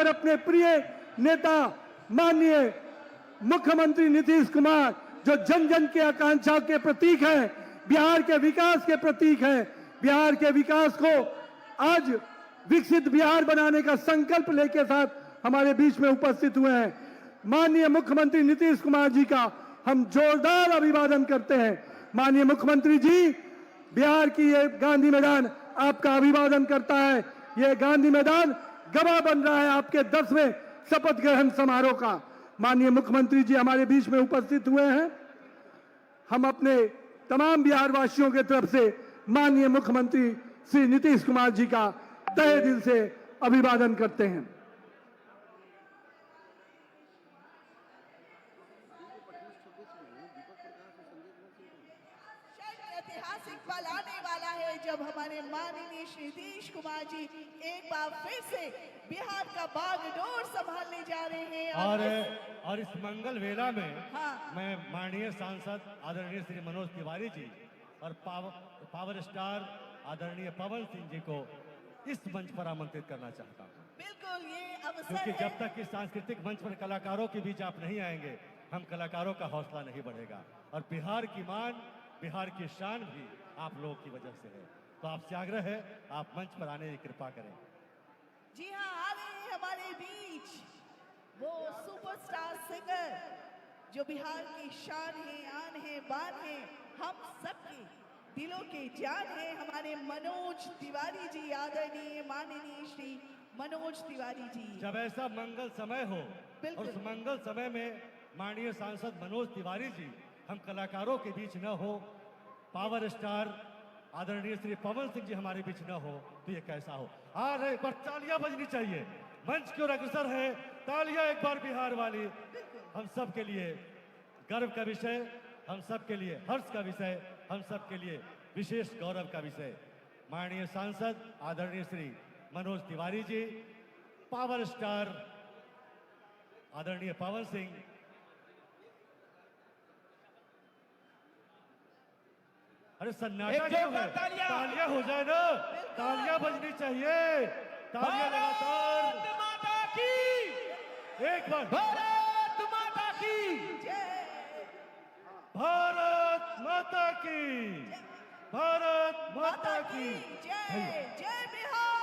और अपने प्रिय नेता माननीय मुख्यमंत्री नीतीश कुमार, जो जन जन के आकांक्षा के प्रतीक हैं, बिहार के विकास के प्रतीक हैं, बिहार के विकास को आज विकसित बिहार बनाने का संकल्प लेके साथ हमारे बीच में उपस्थित हुए हैं। माननीय मुख्यमंत्री नीतीश कुमार जी का हम जोरदार अभिवादन करते हैं। माननीय मुख्यमंत्री जी, बिहार की ये गांधी मैदान आपका अभिवादन करता है। ये गांधी मैदान गवाह बन रहा है आपके 10वें शपथ ग्रहण समारोह का। माननीय मुख्यमंत्री जी हमारे बीच में उपस्थित हुए हैं। हम अपने तमाम बिहार वासियों के तरफ से माननीय मुख्यमंत्री श्री नीतीश कुमार जी का तहे दिल से अभिवादन करते हैं। ऐतिहासिक पल आने वाला है जब हमारे माननीय श्री नीतीश कुमार जी एक बार फिर से बिहार का बागडोर संभालने जा रहे हैं। और इस मंगल वेला में हाँ। मैं माननीय सांसद आदरणीय श्री मनोज तिवारी जी और पावर स्टार आदरणीय पवन सिंह जी को इस मंच पर आमंत्रित करना चाहता हूँ। बिल्कुल, ये अवसर क्योंकि है। जब तक इस सांस्कृतिक मंच पर कलाकारों के बीच आप नहीं आएंगे, हम कलाकारों का हौसला नहीं बढ़ेगा। और बिहार की मान, बिहार की शान भी आप लोगों की वजह से है। तो आपसे आग्रह है, आप मंच पर आने की कृपा करें। जी हाँ, आ रहे हैं हमारे बीच वो सुपरस्टार सिंगर जो बिहार की शान है, आन है, बान है, हम सबके दिलों के जान है, हमारे मनोज तिवारी जी, आदरणीय माननीय श्री मनोज तिवारी जी। जब ऐसा मंगल समय हो और उस मंगल समय में माननीय सांसद मनोज तिवारी जी हम कलाकारों के बीच न हो, पावर स्टार आदरणीय श्री पवन सिंह जी हमारे बीच न हो, तो ये कैसा हो। आ रहे, पर तालियां बजनी चाहिए। मंच की ओर अग्रसर है, तालियां एक बार बिहार वाली। हम सब के लिए गर्व का विषय, हम सब के लिए हर्ष का विषय, हम सब के लिए विशेष गौरव का विषय। माननीय सांसद आदरणीय श्री मनोज तिवारी जी, पावर स्टार आदरणीय पवन सिंह, अरे सन्नाटा क्यों है? तालियां हो जाए ना, तालियां बजनी चाहिए, तालियां लगातार। भारत माता की, एक बार भारत माता की, भारत माता की, भारत माता की जय जय बिहार।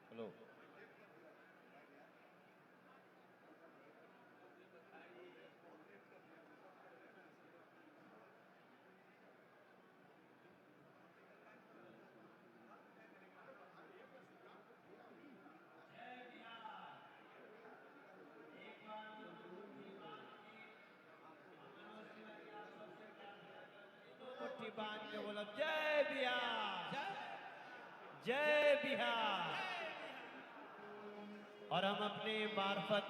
हेलो, मुट्ठी बांध के बोलो जय बिहार, जय बिहार। और हम अपने मार्फत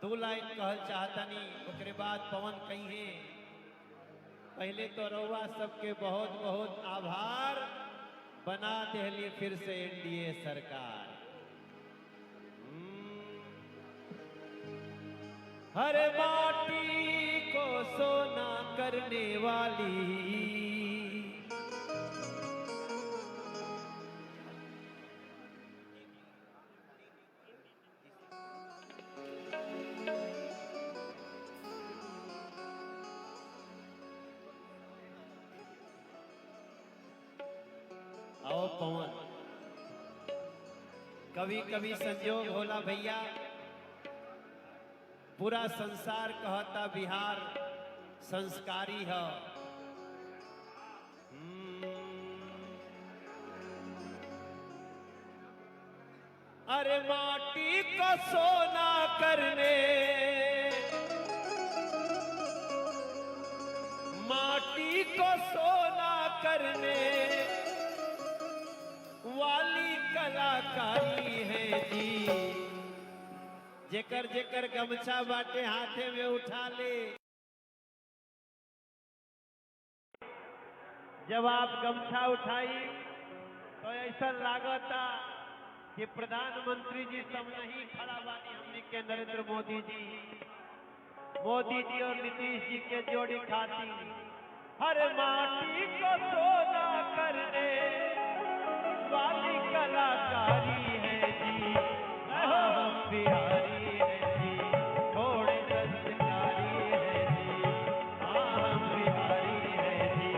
2 लाइन कहल चाहतनी, ओकरे बाद पवन कहिए। पहले तो रउआ सबके बहुत बहुत आभार, बना देहली फिर से एनडीए सरकार। हर माटी को सोना करने वाली, आओ पवन। कभी कभी संयोग होला भैया, पूरा संसार कहता बिहार संस्कारी है। अरे माटी को सोना करने, माटी को सोना करने वाली कलाकारी है जी। जेकर जेकर गमछा बाटे हाथे में उठा ले। जब आप गमछा उठाई तो ऐसा लागता कि प्रधानमंत्री जी सब नहीं खड़ा बानी हमने के नरेंद्र मोदी जी और नीतीश जी के जोड़ी खाती हर माटी को सोना करने वाली कलाकारी है जी। हम बिहारी है जी, थोड़े संस्कारी है जी। हम बिहारी है जी,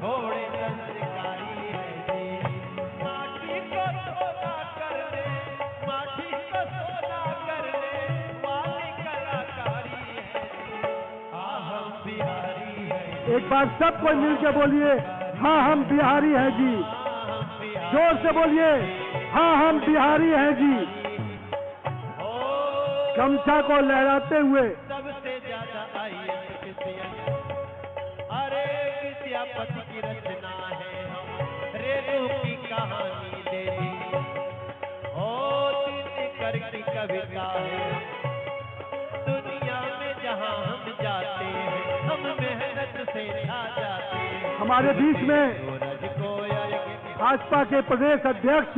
थोड़े संस्कारी है जी। माटी को सोना करने, माटी को सोना करने वाली कलाकारी है जी। हम बिहारी है। एक बार सब कोई मिल के बोलिए, हाँ हम बिहारी हैं जी। जोर से बोलिए, हाँ हम बिहारी हैं जी। गमछा को लहराते हुए सबसे ज्यादा अरे विद्यापति की रचना है हम रेणु की कहानी दे दी। दिनकर की कविता है दुनिया में जहां हम जाते हैं हम मेहनत से आ जाते हैं। हमारे बीच में भाजपा के प्रदेश अध्यक्ष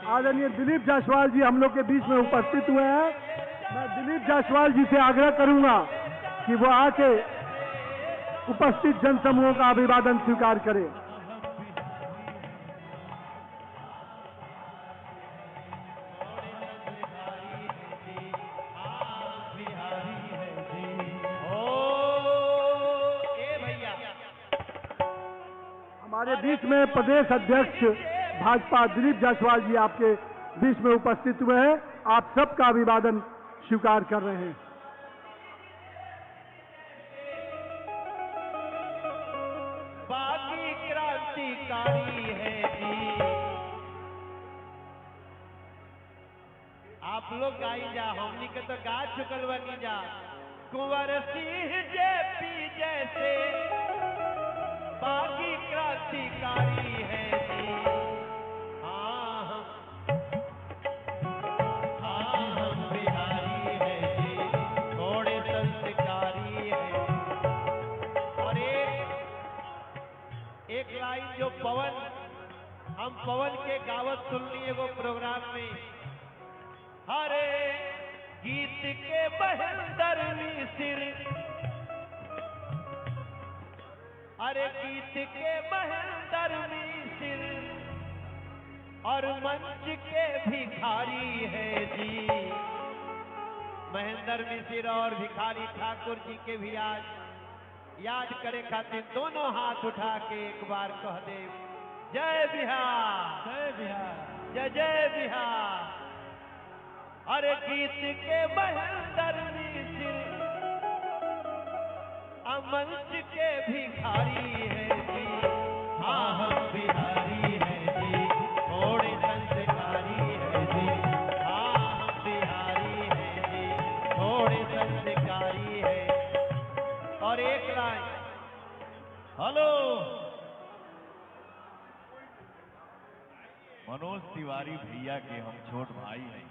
आदरणीय दिलीप जायसवाल जी हम लोग के बीच में उपस्थित हुए हैं। मैं दिलीप जायसवाल जी से आग्रह करूंगा कि वो आके उपस्थित जनसमूहों का अभिवादन स्वीकार करें। हमारे बीच में प्रदेश अध्यक्ष भाजपा दिलीप जायसवाल जी आपके बीच में उपस्थित हुए हैं। आप सबका अभिवादन स्वीकार कर रहे हैं। बागी क्रांतिकारी है जी। आप लोग गाई जा, हमनी के तो गा चुकल बनी जा। कुंवर सिंह जेपी जैसे बागी क्रांतिकारी है जी। हम बिहारी है जी, थोड़े संस्कारी है। और एक लाइन जो हम पवन के गावत सुननी एगो प्रोग्राम में। हरे गीत के महेंद्रवी सिर, अरे गीत के महेंद्रवी सिर और मंच के भिखारी है जी। महेंद्र मिश्र और भिखारी ठाकुर जी के भी आज याद करे खातिर दोनों हाथ उठा के एक बार कह दे, जय बिहार, जय बिहार, जय जय बिहार। अरे गीत के महेंद्र मिश्र मंच के भिखारी है जी। हाँ हम बिहारी है जी, थोड़े संस्कारी है जी। हाँ हम बिहारी है जी, थोड़े संस्कारी है। और एक लाइन, हेलो मनोज तिवारी भैया के हम छोट भाई हैं।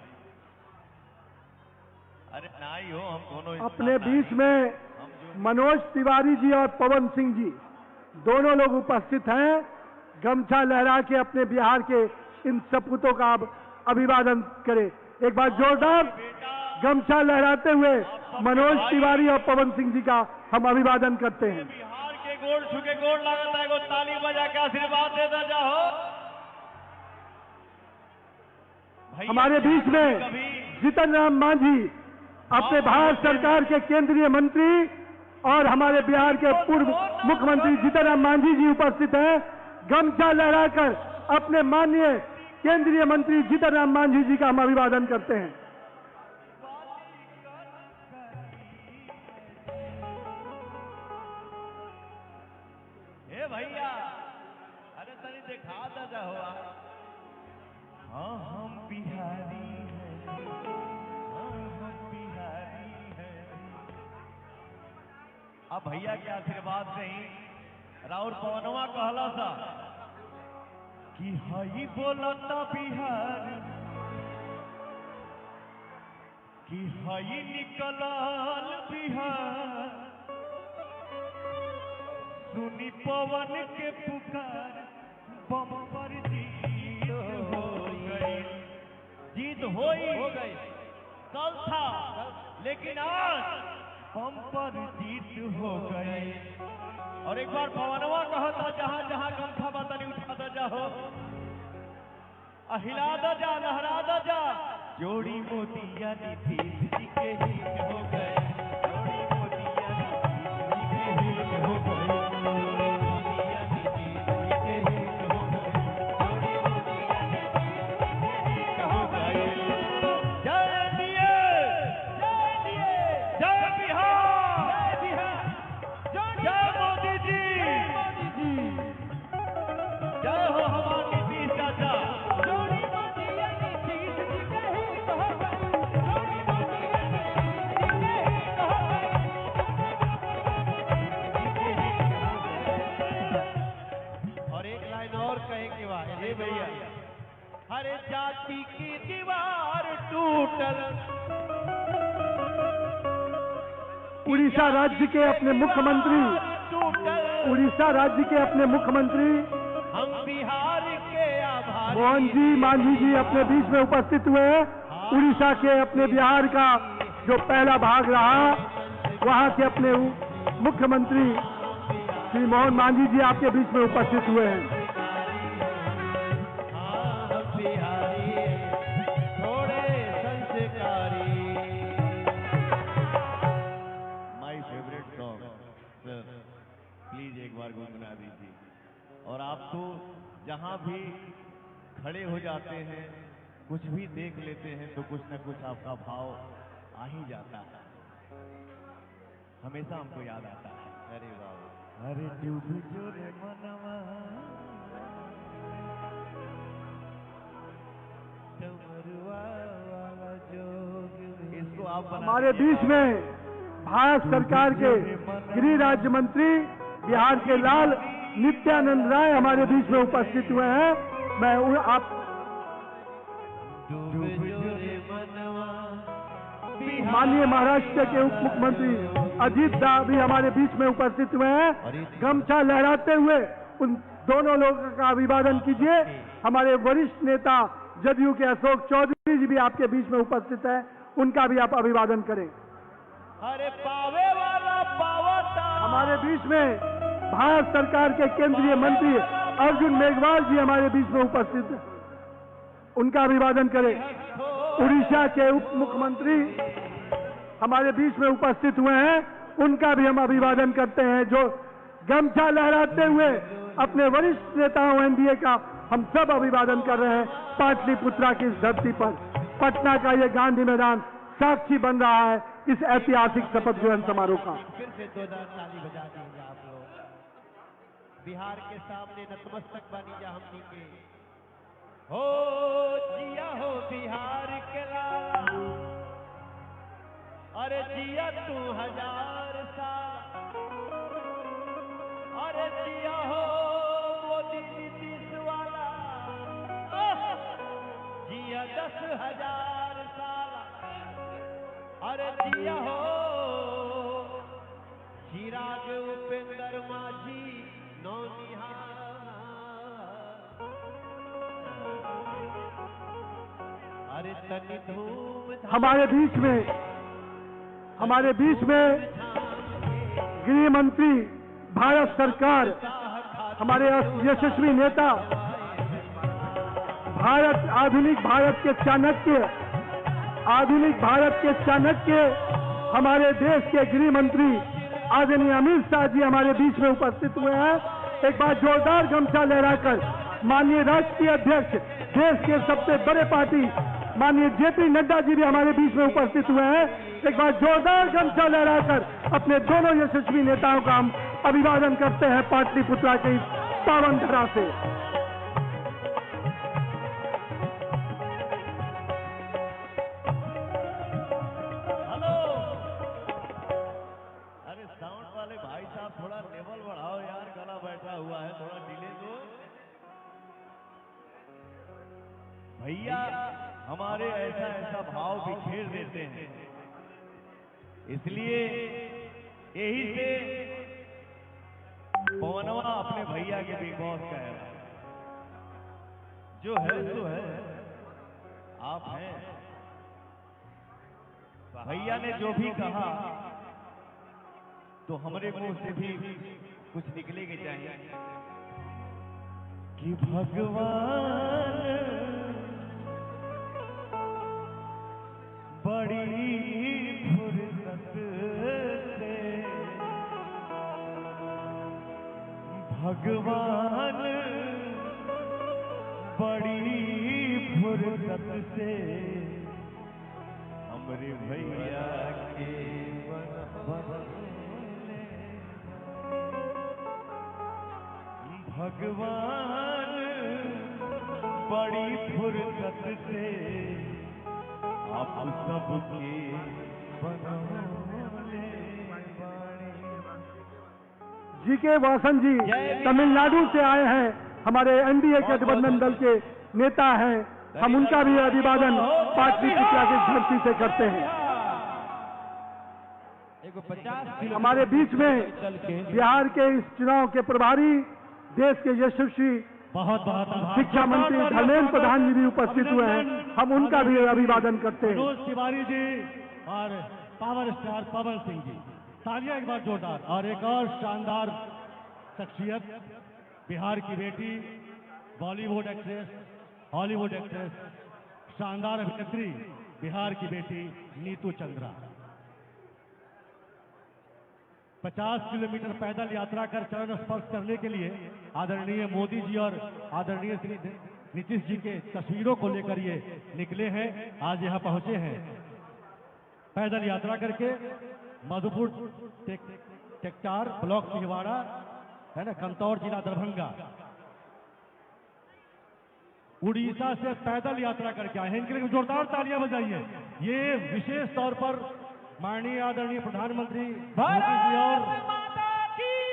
अरे नहीं हो, हम दोनों अपने बीच में मनोज तिवारी जी और पवन सिंह जी दोनों लोग उपस्थित हैं। गमछा लहरा के अपने बिहार के इन सपूतों का अभिवादन करें। एक बार जोरदार गमछा लहराते हुए मनोज तिवारी और पवन सिंह जी का हम अभिवादन करते हैं। बिहार के गोल छुके गोल लागत है, ताली बजा के आशीर्वाद देता जाओ। हमारे बीच में जीतन राम मांझी अपने भारत सरकार के केंद्रीय मंत्री और हमारे बिहार के पूर्व मुख्यमंत्री जीतन राम मांझी जी उपस्थित हैं। गमछा लहराकर अपने माननीय केंद्रीय मंत्री जीतन राम मांझी जी का हम अभिवादन करते हैं। हे भैया, अरे तनी देखा दादा हुआ। हाँ हम बिहारी हैं, हाँ हम बिहारी हैं। अब भैया के आशीर्वाद से ही राउर पवनवा कहला सा कि हई बोलता बिहार, कि हई निकलल बिहार। सुनी पवन के पुकार, बम पर जीत हो गई। होई हो गई, कल था, लेकिन आज बम्पर जीत हो गई। और एक बार पवनवा कहा था जहां जहां गमछा बतनी उठा द जाओ, हिला द जा, लहरा द जा, जोड़ी मोतिया नीतीश जी के हित हो गए, जोड़ी मोतिया नीतीश जी के हित हो गए, जोड़ी मोतिया नीतीश जी के हित हो गए, जोड़ी मोतिया नीतीश जी के हित हो गए। जय दिए, जय दिए, जय बिहार, जय बिहार, जय मोदी जी, मोदी जी, जय हो हमारे नीतीश चाचा। भैया, हर जाति की दीवार टूटल, उड़ीसा राज्य के अपने मुख्यमंत्री, उड़ीसा राज्य के अपने मुख्यमंत्री हम बिहार के आभारी। मोहन जी मांझी जी अपने बीच में उपस्थित हुए हैं। उड़ीसा के अपने बिहार का जो पहला भाग रहा, वहां के अपने मुख्यमंत्री श्री मोहन मांझी जी आपके बीच में उपस्थित हुए हैं। गुनगुना दीजिए। और आप तो जहां भी खड़े हो जाते हैं, कुछ भी देख लेते हैं तो कुछ न कुछ आपका भाव आ ही जाता है, हमेशा हमको याद आता है। अरे बाबा, अरे डूब जो रे मनवा, डमरुआ वाला जोग। इसको आप हमारे बीच में भारत सरकार के गृह राज्य मंत्री बिहार के लाल नित्यानंद राय हमारे बीच में उपस्थित हुए हैं। मैं आप माननीय महाराष्ट्र के उप मुख्यमंत्री अजीत दाव भी हमारे बीच में उपस्थित हुए हैं। गमछा लहराते हुए उन दोनों लोगों का अभिवादन कीजिए। हमारे वरिष्ठ नेता जदयू के अशोक चौधरी जी भी आपके बीच में उपस्थित है, उनका भी आप अभिवादन करें। अरे पावे वाला पावता। हमारे बीच में भारत सरकार के केंद्रीय मंत्री अर्जुन मेघवाल जी हमारे बीच में उपस्थित हैं, उनका अभिवादन करें। उड़ीसा के उप मुख्यमंत्री हमारे बीच में उपस्थित हुए हैं, उनका भी हम अभिवादन करते हैं, जो गमछा लहराते हुए अपने वरिष्ठ नेताओं एनडीए का हम सब अभिवादन कर रहे हैं। पाटलिपुत्रा की इस धरती पर पटना का ये गांधी मैदान साक्षी बन रहा है इस ऐतिहासिक शपथ ग्रहण समारोह का। फिर से 2000 ताली बजा दीजिए आप लोग। बिहार के सामने नतमस्तक बनी जा हमनी के। हो जिया हो बिहार के लाला, अरे जिया तू 1000 साल, अरे जिया हो मोदी नीतीश वाला, जिया 10,000 साल, अरे जिया हो चिराग उपेंद्र माझी नौनिहाल। अरे तनी धूम हमारे बीच में गृह मंत्री भारत सरकार, हमारे यशस्वी नेता, आधुनिक भारत के चाणक्य हमारे देश के गृह मंत्री आदरणीय अमित शाह जी हमारे बीच में उपस्थित हुए हैं। एक बार जोरदार गमछा लहराकर माननीय राष्ट्रीय अध्यक्ष, देश के सबसे बड़े पार्टी माननीय जेपी नड्डा जी भी हमारे बीच में उपस्थित हुए हैं। एक बार जोरदार गमछा लहराकर अपने दोनों यशस्वी नेताओं का हम अभिवादन करते हैं पाटलिपुत्रा की पावन धरा से। हेलो, अरे साउंड वाले भाई साहब थोड़ा लेवल बढ़ाओ यार, गला बैठा हुआ है, थोड़ा डिले दो भैया। हमारे ऐसा भाव बिखेर देते हैं, इसलिए यही से पवनवा अपने भैया के बिग बॉस का है, जो है सो है, आप हैं भैया ने जो भी कहा तो हमारे मुंह से भी कुछ निकले के चाहिए कि भगवान बड़ी फुर्सत से भगवान बड़ी फुर्सत से हमरे भैया के भगवान बड़ी फुर्सत से आप सबके बनौले जी के वासन जी तमिलनाडु से आए हैं, हमारे एनडीए के गठबंधन दल के नेता हैं। हम उनका भी अभिवादन पाटलिपुत्र की धरती से करते हैं। हमारे बीच में बिहार के इस चुनाव के प्रभारी, देश के यशस्वी बहुत बहुत आभार। शिक्षा मंत्री धर्मेंद्र प्रधान जी भी उपस्थित हुए हैं। हम उनका भी अभिवादन करते हैं। मनोज तिवारी जी और पावर स्टार पवन सिंह जी, तालियां एक बार जोरदार। और एक और शानदार शख्सियत, बिहार की बेटी, बॉलीवुड एक्ट्रेस, हॉलीवुड एक्ट्रेस, शानदार अभिनेत्री, बिहार की बेटी नीतू चंद्रा। 50 किलोमीटर पैदल यात्रा कर चरण स्पर्श करने के लिए आदरणीय मोदी जी और आदरणीय श्री नीतीश जी के तस्वीरों को लेकर ये निकले हैं, आज यहाँ पहुंचे हैं। पैदल यात्रा करके मधुपुर टेक्टार ब्लॉक सिहवाड़ा है ना, कंतौर जिला दरभंगा, उड़ीसा से पैदल यात्रा करके आए हैं। इनके लिए जोरदार तालियां बजाइए। ये विशेष तौर पर माननीय आदरणीय प्रधानमंत्री मोदी जी और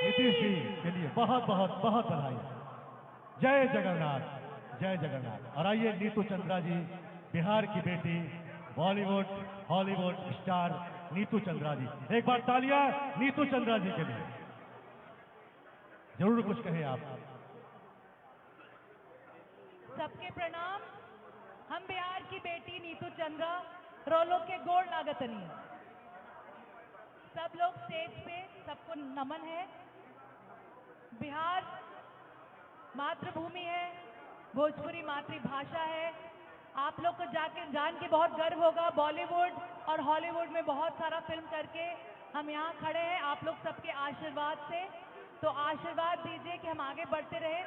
नीतीश जी के लिए बहुत बहुत बहुत बधाई। जय जगन्नाथ, जय जगन्नाथ। और आइए नीतू चंद्रा जी, बिहार की बेटी, बॉलीवुड हॉलीवुड स्टार नीतू चंद्रा जी, एक बार तालियां नीतू चंद्रा जी के लिए। जरूर कुछ कहें आप। सबके प्रणाम। हम बिहार की बेटी नीतू चंद्रा रोलो के गोड़ लागतनी। सब लोग स्टेज पे, सबको नमन है। बिहार मातृभूमि है, भोजपुरी मातृभाषा है। आप लोग को जान के बहुत गर्व होगा, बॉलीवुड और हॉलीवुड में बहुत सारा फिल्म करके हम यहाँ खड़े हैं आप लोग सबके आशीर्वाद से। तो आशीर्वाद दीजिए कि हम आगे बढ़ते रहे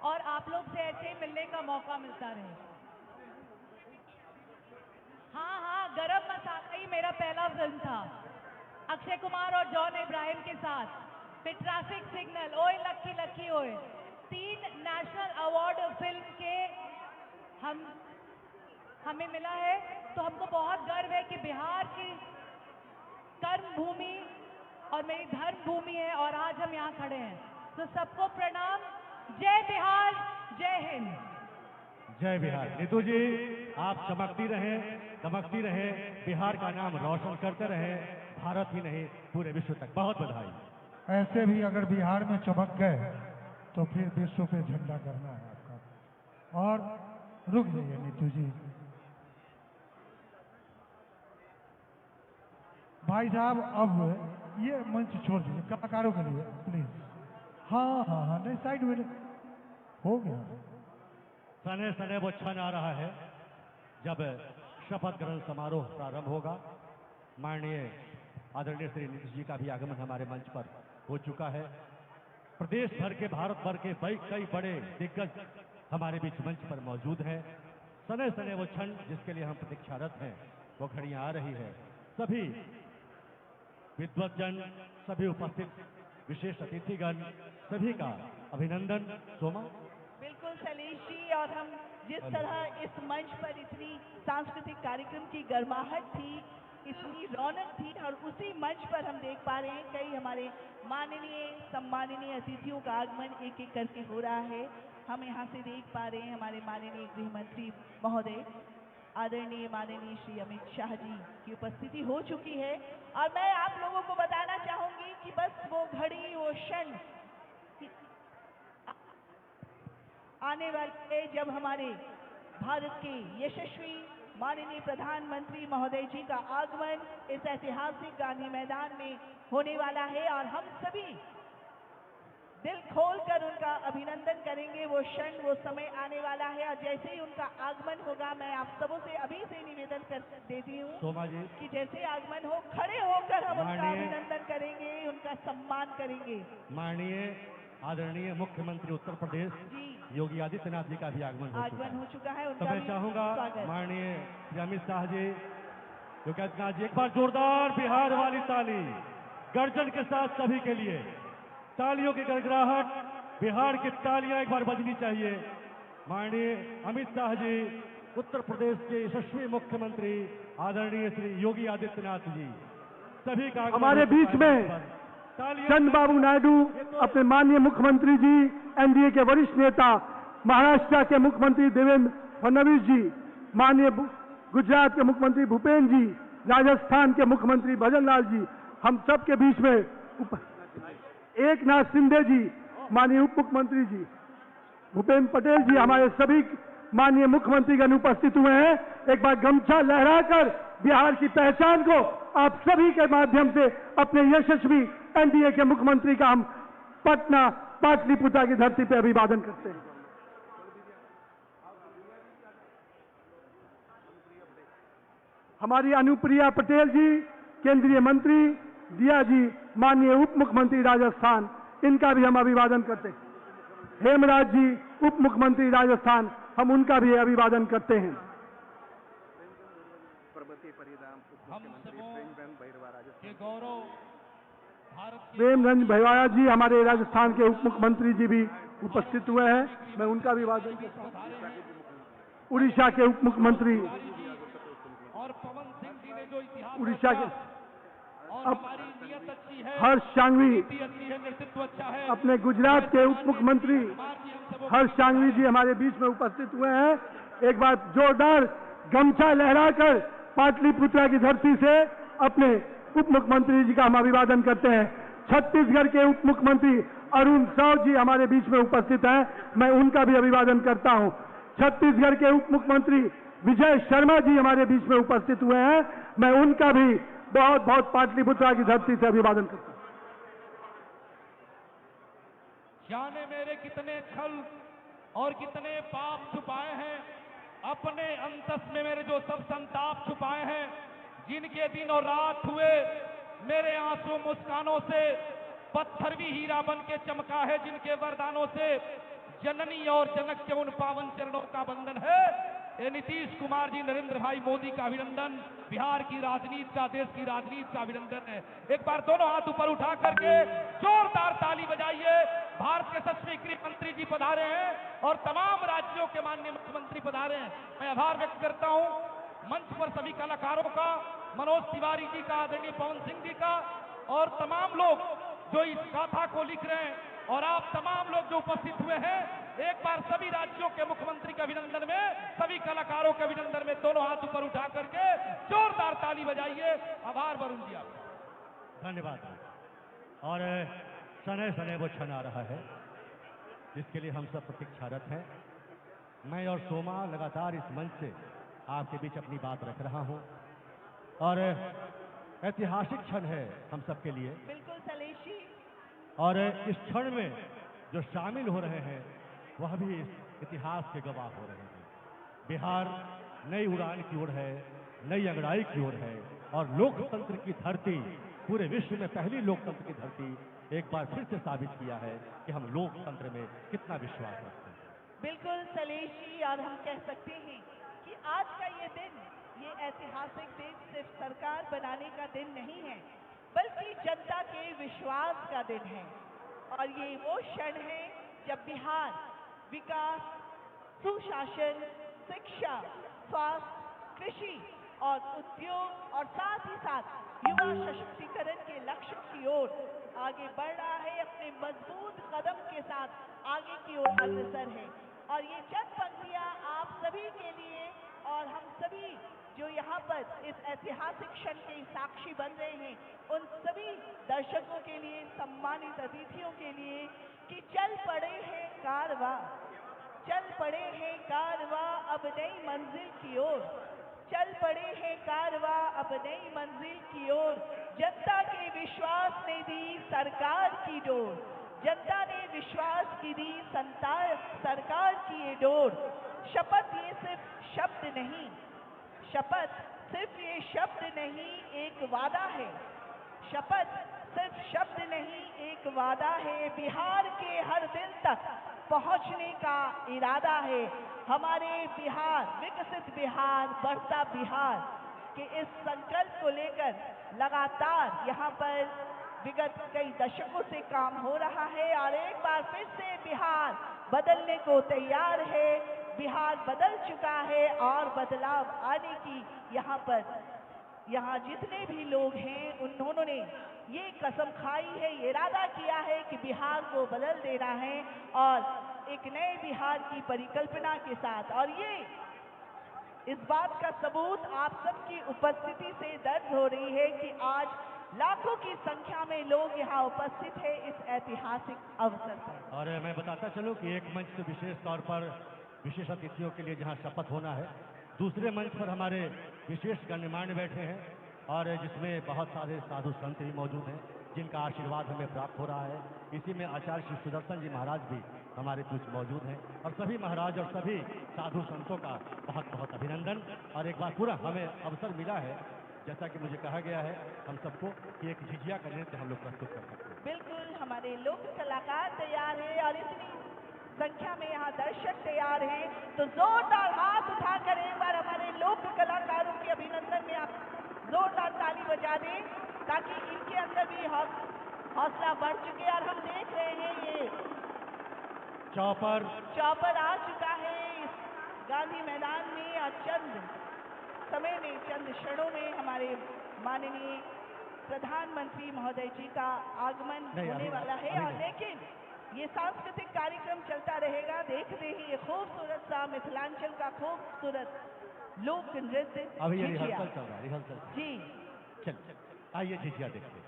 और आप लोग से ऐसे ही मिलने का मौका मिलता रहे। हाँ, गरम मसाला ही मेरा पहला फिल्म था, अक्षय कुमार और जॉन इब्राहिम के साथ। फिर ट्रैफिक सिग्नल, ओए लक्की लक्की ओए, 3 नेशनल अवार्ड फिल्म के हमें मिला है। तो हमको बहुत गर्व है कि बिहार की कर्म भूमि और मेरी धर्म भूमि है और आज हम यहाँ खड़े हैं। तो सबको प्रणाम। जय बिहार, जय हिंद। जय बिहार। नीतू जी, आप चमकती रहे, बिहार का नाम रोशन करते रहे, भारत ही नहीं पूरे विश्व तक। बहुत बधाई। ऐसे भी अगर बिहार में चमक गए तो फिर विश्व पे झंडा करना है आपका। और रुक जाइए नीतू जी, भाई साहब, अब ये मंच छोड़ दीजिए कलाकारों के लिए प्लीज। हाँ, नहीं साइड में हो गया। सने सने वो क्षण आ रहा है जब शपथ ग्रहण समारोह प्रारंभ होगा। माननीय आदरणीय श्री नीतीश जी का भी आगमन हमारे मंच पर हो चुका है। प्रदेश भर के, भारत भर के कई बड़े दिग्गज हमारे बीच मंच पर मौजूद हैं। सने सने वो क्षण जिसके लिए हम प्रतीक्षारत हैं, वो घड़ियां आ रही है। सभी विद्वतजन, सभी उपस्थित विशेष अतिथिगण, सभी का अभिनंदन। सोमा। बिल्कुल सलीश जी, और हम जिस तरह इस मंच पर इतनी सांस्कृतिक कार्यक्रम की गर्माहट थी, इतनी रौनक थी, और उसी मंच पर हम देख पा रहे हैं कई हमारे माननीय सम्माननीय अतिथियों का आगमन एक एक करके हो रहा है। हम यहाँ से देख पा रहे हैं हमारे माननीय गृह मंत्री महोदय, आदरणीय माननीय श्री अमित शाह जी की उपस्थिति हो चुकी है। और मैं आप लोगों को बताना चाहूंगी कि बस वो घड़ी, वो क्षण आने वाले जब हमारे भारत के यशस्वी माननीय प्रधानमंत्री महोदय जी का आगमन इस ऐतिहासिक गांधी मैदान में होने वाला है और हम सभी दिल खोलकर उनका अभिनंदन करेंगे। वो क्षण, वो समय आने वाला है और जैसे ही उनका आगमन होगा, मैं आप सबों से अभी से निवेदन कर देती हूँ सोमा जी, कि जैसे आगमन हो, खड़े होकर हम उनका माननीय- अभिनंदन करेंगे, उनका सम्मान करेंगे। माननीय आदरणीय मुख्यमंत्री उत्तर प्रदेश जी, योगी आदित्यनाथ जी का भी आगमन हो चुका आगमन हो है। चुका है, तो उनका मैं भी चाहूंगा स्वागत। माननीय श्री अमित शाह जी, योगी आदित्यनाथ जी, एक बार जोरदार बिहार वाली ताली गर्जन के साथ सभी के लिए। तालियों की गड़गड़ाहट, बिहार की तालियां एक बार बजनी चाहिए। माननीय अमित शाह जी, उत्तर प्रदेश के यशस्वी मुख्यमंत्री आदरणीय श्री योगी आदित्यनाथ जी, सभी का आगमन हमारे हो चुका बीच है। में तालियां- चंद्रबाबू नायडू, अपने माननीय मुख्यमंत्री जी, एनडीए के वरिष्ठ नेता, महाराष्ट्र के मुख्यमंत्री देवेंद्र फडणवीस जी, माननीय गुजरात के मुख्यमंत्री भूपेन्द्र जी, राजस्थान के मुख्यमंत्री भजनलाल जी, हम सब के बीच में एक नाथ शिंदे जी, माननीय उप मुख्यमंत्री जी, भूपेंद्र पटेल जी, हमारे सभी माननीय मुख्यमंत्रीगण उपस्थित हुए हैं। एक बार गमछा लहराकर बिहार की पहचान को आप सभी के माध्यम से अपने यशस्वी एनडीए के मुख्यमंत्री का हम पटना पाटलिपुत्र की धरती पर अभिवादन करते हैं। हमारी अनुप्रिया पटेल जी, केंद्रीय मंत्री, दिया जी, माननीय उप मुख्यमंत्री राजस्थान, इनका भी हम अभिवादन करते हैं। हेमराज जी, उप मुख्यमंत्री राजस्थान, हम उनका भी अभिवादन करते हैं। हम सबों के गौरव भारत के प्रेमरंज भैवाया जी, हमारे राजस्थान के उप मुख्यमंत्री जी भी उपस्थित हुए हैं, मैं उनका भी अभिवादन करता हूँ। उड़ीसा के उप मुख्यमंत्री, और पवन सिंह जी ने जो इतिहास उड़ीसा के रचा, और अब हमारी नीयत अच्छी है, हर्ष सांघवी, नीति अच्छी है, नेतृत्व अच्छा है। अपने गुजरात के उप मुख्यमंत्री हर्ष सांघवी जी हमारे बीच में उपस्थित हुए हैं। एक बार जोरदार गमछा लहराकर पाटलिपुत्र की धरती से अपने उप मुख्यमंत्री जी का हम अभिवादन करते हैं। छत्तीसगढ़ के उप मुख्यमंत्री अरुण साव जी हमारे बीच में उपस्थित हैं, मैं उनका भी अभिवादन करता हूं। छत्तीसगढ़ के उप मुख्यमंत्री विजय शर्मा जी हमारे बीच में उपस्थित हुए हैं, मैं उनका भी बहुत बहुत पाटलिपुत्र की धरती से अभिवादन करता हूं। जाने मेरे कितने छल और कितने पाप छुपाए हैं, अपने अंतस में मेरे जो सब संताप छुपाए हैं, जिनके दिन और रात हुए मेरे आंसू मुस्कानों से, पत्थर भी हीरा बन के चमका है जिनके वरदानों से, जननी और जनक के उन पावन चरणों का बंधन है। ये नीतीश कुमार जी, नरेंद्र भाई मोदी का अभिनंदन, बिहार की राजनीति का, देश की राजनीति का अभिनंदन है। एक बार दोनों हाथ ऊपर उठा करके जोरदार ताली बजाइए। भारत के यशस्वी गृह मंत्री जी पधारे हैं और तमाम राज्यों के माननीय मुख्यमंत्री पधारे हैं। मैं आभार व्यक्त करता हूं मंच पर सभी कलाकारों का, मनोज तिवारी जी का, आदरणीय पवन सिंह जी का, और तमाम लोग जो इस गाथा को लिख रहे हैं, और आप तमाम लोग जो उपस्थित हुए हैं। एक बार सभी राज्यों के मुख्यमंत्री के अभिनंदन में, सभी कलाकारों के अभिनंदन में दोनों हाथ ऊपर उठा करके जोरदार ताली बजाइए। आभार वरुण जी आपका। धन्यवाद। और शनै शनै वो क्षण आ रहा है जिसके लिए हम सब प्रतीक्षारत हैं। मैं और सोमा लगातार इस मंच से आपके बीच अपनी बात रख रहा हूं, और ऐतिहासिक क्षण है हम सब के लिए। बिल्कुल सलेश जी। और इस क्षण में जो शामिल हो रहे हैं वह भी इस इतिहास के गवाह हो रहे हैं। बिहार नई उड़ान की ओर है, नई अंगड़ाई की ओर है, और लोकतंत्र की धरती, पूरे विश्व में पहली लोकतंत्र की धरती एक बार फिर से साबित किया है कि हम लोकतंत्र में कितना विश्वास रखते हैं। बिल्कुल सलेश जी, और हम कह सकते हैं कि आज का ये दिन, ये ऐतिहासिक दिन सिर्फ सरकार बनाने का दिन नहीं है, बल्कि जनता के विश्वास का दिन है। और ये वो क्षण है जब बिहार विकास, सुशासन, शिक्षा, स्वास्थ्य, कृषि और उद्योग, और साथ ही साथ युवा सशक्तिकरण के लक्ष्य की ओर आगे बढ़ रहा है। अपने मजबूत कदम के साथ आगे की ओर अग्रसर है। और ये चंद पंक्तियां आप सभी के लिए, और हम सभी जो यहाँ पर इस ऐतिहासिक क्षण के साक्षी बन रहे हैं, उन सभी दर्शकों के लिए, सम्मानित अतिथियों के लिए, कि चल पड़े हैं कारवां, चल पड़े हैं कारवां अब नई मंजिल की ओर, चल पड़े हैं कारवा अब नई मंजिल की ओर। जनता के विश्वास ने दी सरकार की डोर, जनता ने विश्वास की दी सरकार की ये डोर। शपथ ये सिर्फ शब्द नहीं, शपथ सिर्फ ये शब्द नहीं एक वादा है। शपथ सिर्फ शब्द नहीं एक वादा है। बिहार के हर दिल तक पहुंचने का इरादा है। हमारे बिहार, विकसित बिहार, बढ़ता बिहार के इस संकल्प को लेकर लगातार यहाँ पर विगत कई दशकों से काम हो रहा है और एक बार फिर से बिहार बदलने को तैयार है। बिहार बदल चुका है और बदलाव आने की यहाँ जितने भी लोग हैं उन्होंने ये कसम खाई है, ये इरादा किया है कि बिहार को बदल देना है और एक नए बिहार की परिकल्पना के साथ। और ये इस बात का सबूत आप सबकी उपस्थिति से दर्ज हो रही है कि आज लाखों की संख्या में लोग यहाँ उपस्थित हैं इस ऐतिहासिक अवसर पर। और मैं बताता चलूं कि एक मंच तो विशेष तौर पर विशेष अतिथियों के लिए जहां शपथ होना है, दूसरे मंच पर हमारे विशेष गण्यमान्य बैठे हैं और जिसमें बहुत सारे साधु संत भी मौजूद हैं जिनका आशीर्वाद हमें प्राप्त हो रहा है। इसी में आचार्य श्री सुदर्शन जी महाराज भी हमारे कुछ मौजूद हैं और सभी महाराज और सभी साधु संतों का बहुत बहुत अभिनंदन। और एक बार पूरा हमें अवसर मिला है, जैसा कि मुझे कहा गया है हम सबको, कि एक झिझिया का नृत्य हम लोग प्रस्तुत कर सकते हैं। बिल्कुल, हमारे लोक कलाकार तैयार हैं और इतनी संख्या में यहाँ दर्शक तैयार हैं, तो जोरदार हाथ उठाकर एक बार हमारे लोक कलाकारों के अभिनंदन में आप जोरदार ताली बजा दें ताकि इनके अंदर भी हौसला बढ़ चुके। और हम देख रहे हैं ये चौपर आ चुका है इस गांधी मैदान में और चंद समय में, चंद क्षणों में हमारे माननीय प्रधानमंत्री महोदय जी का आगमन होने वाला है। और लेकिन ये सांस्कृतिक कार्यक्रम चलता रहेगा, देखते ही ये खूबसूरत सा मिथिलांचल का खूबसूरत लोक नृत्य अभी रिहर्सल चल रहा है, रिहर्सल जी। चल आइए झिझिया देखते हैं।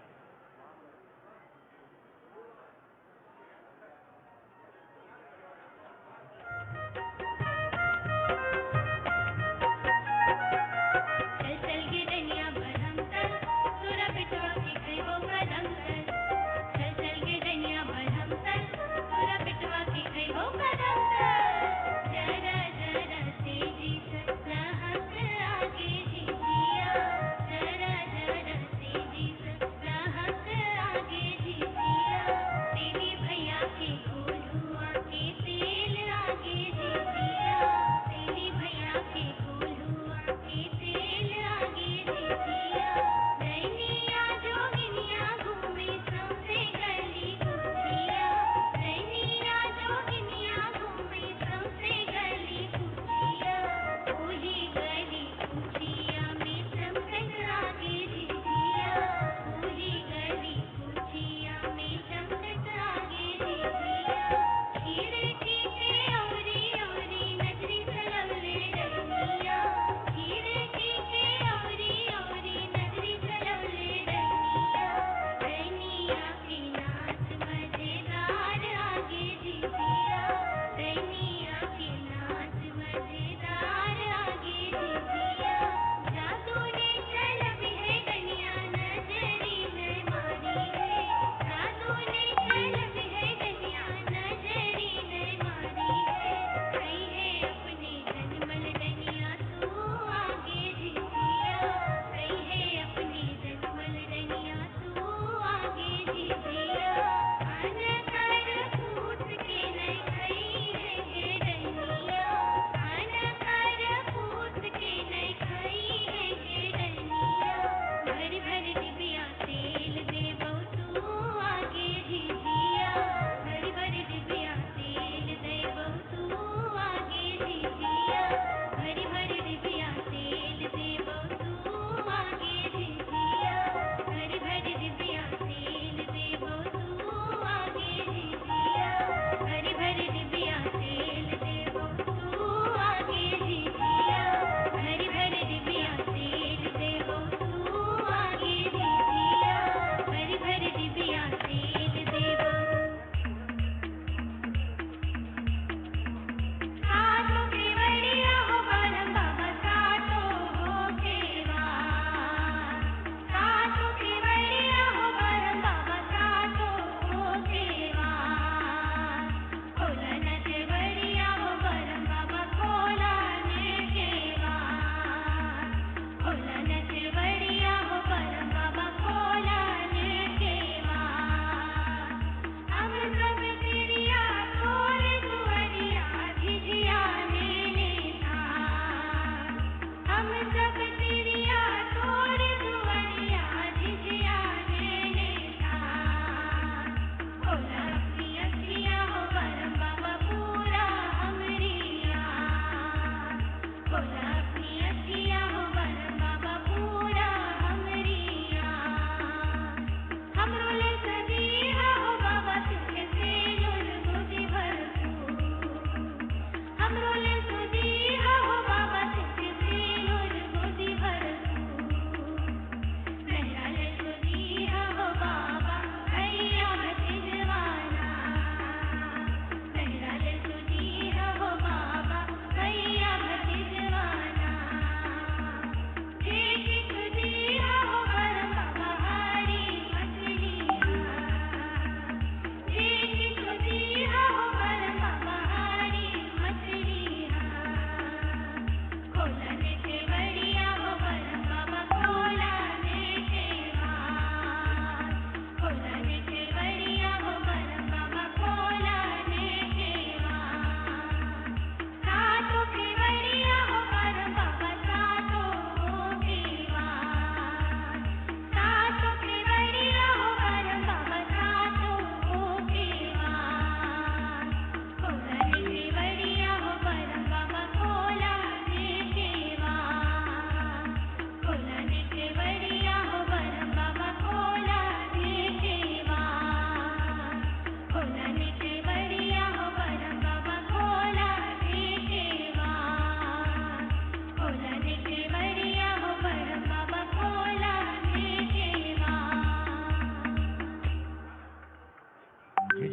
जरा जरा तेजी से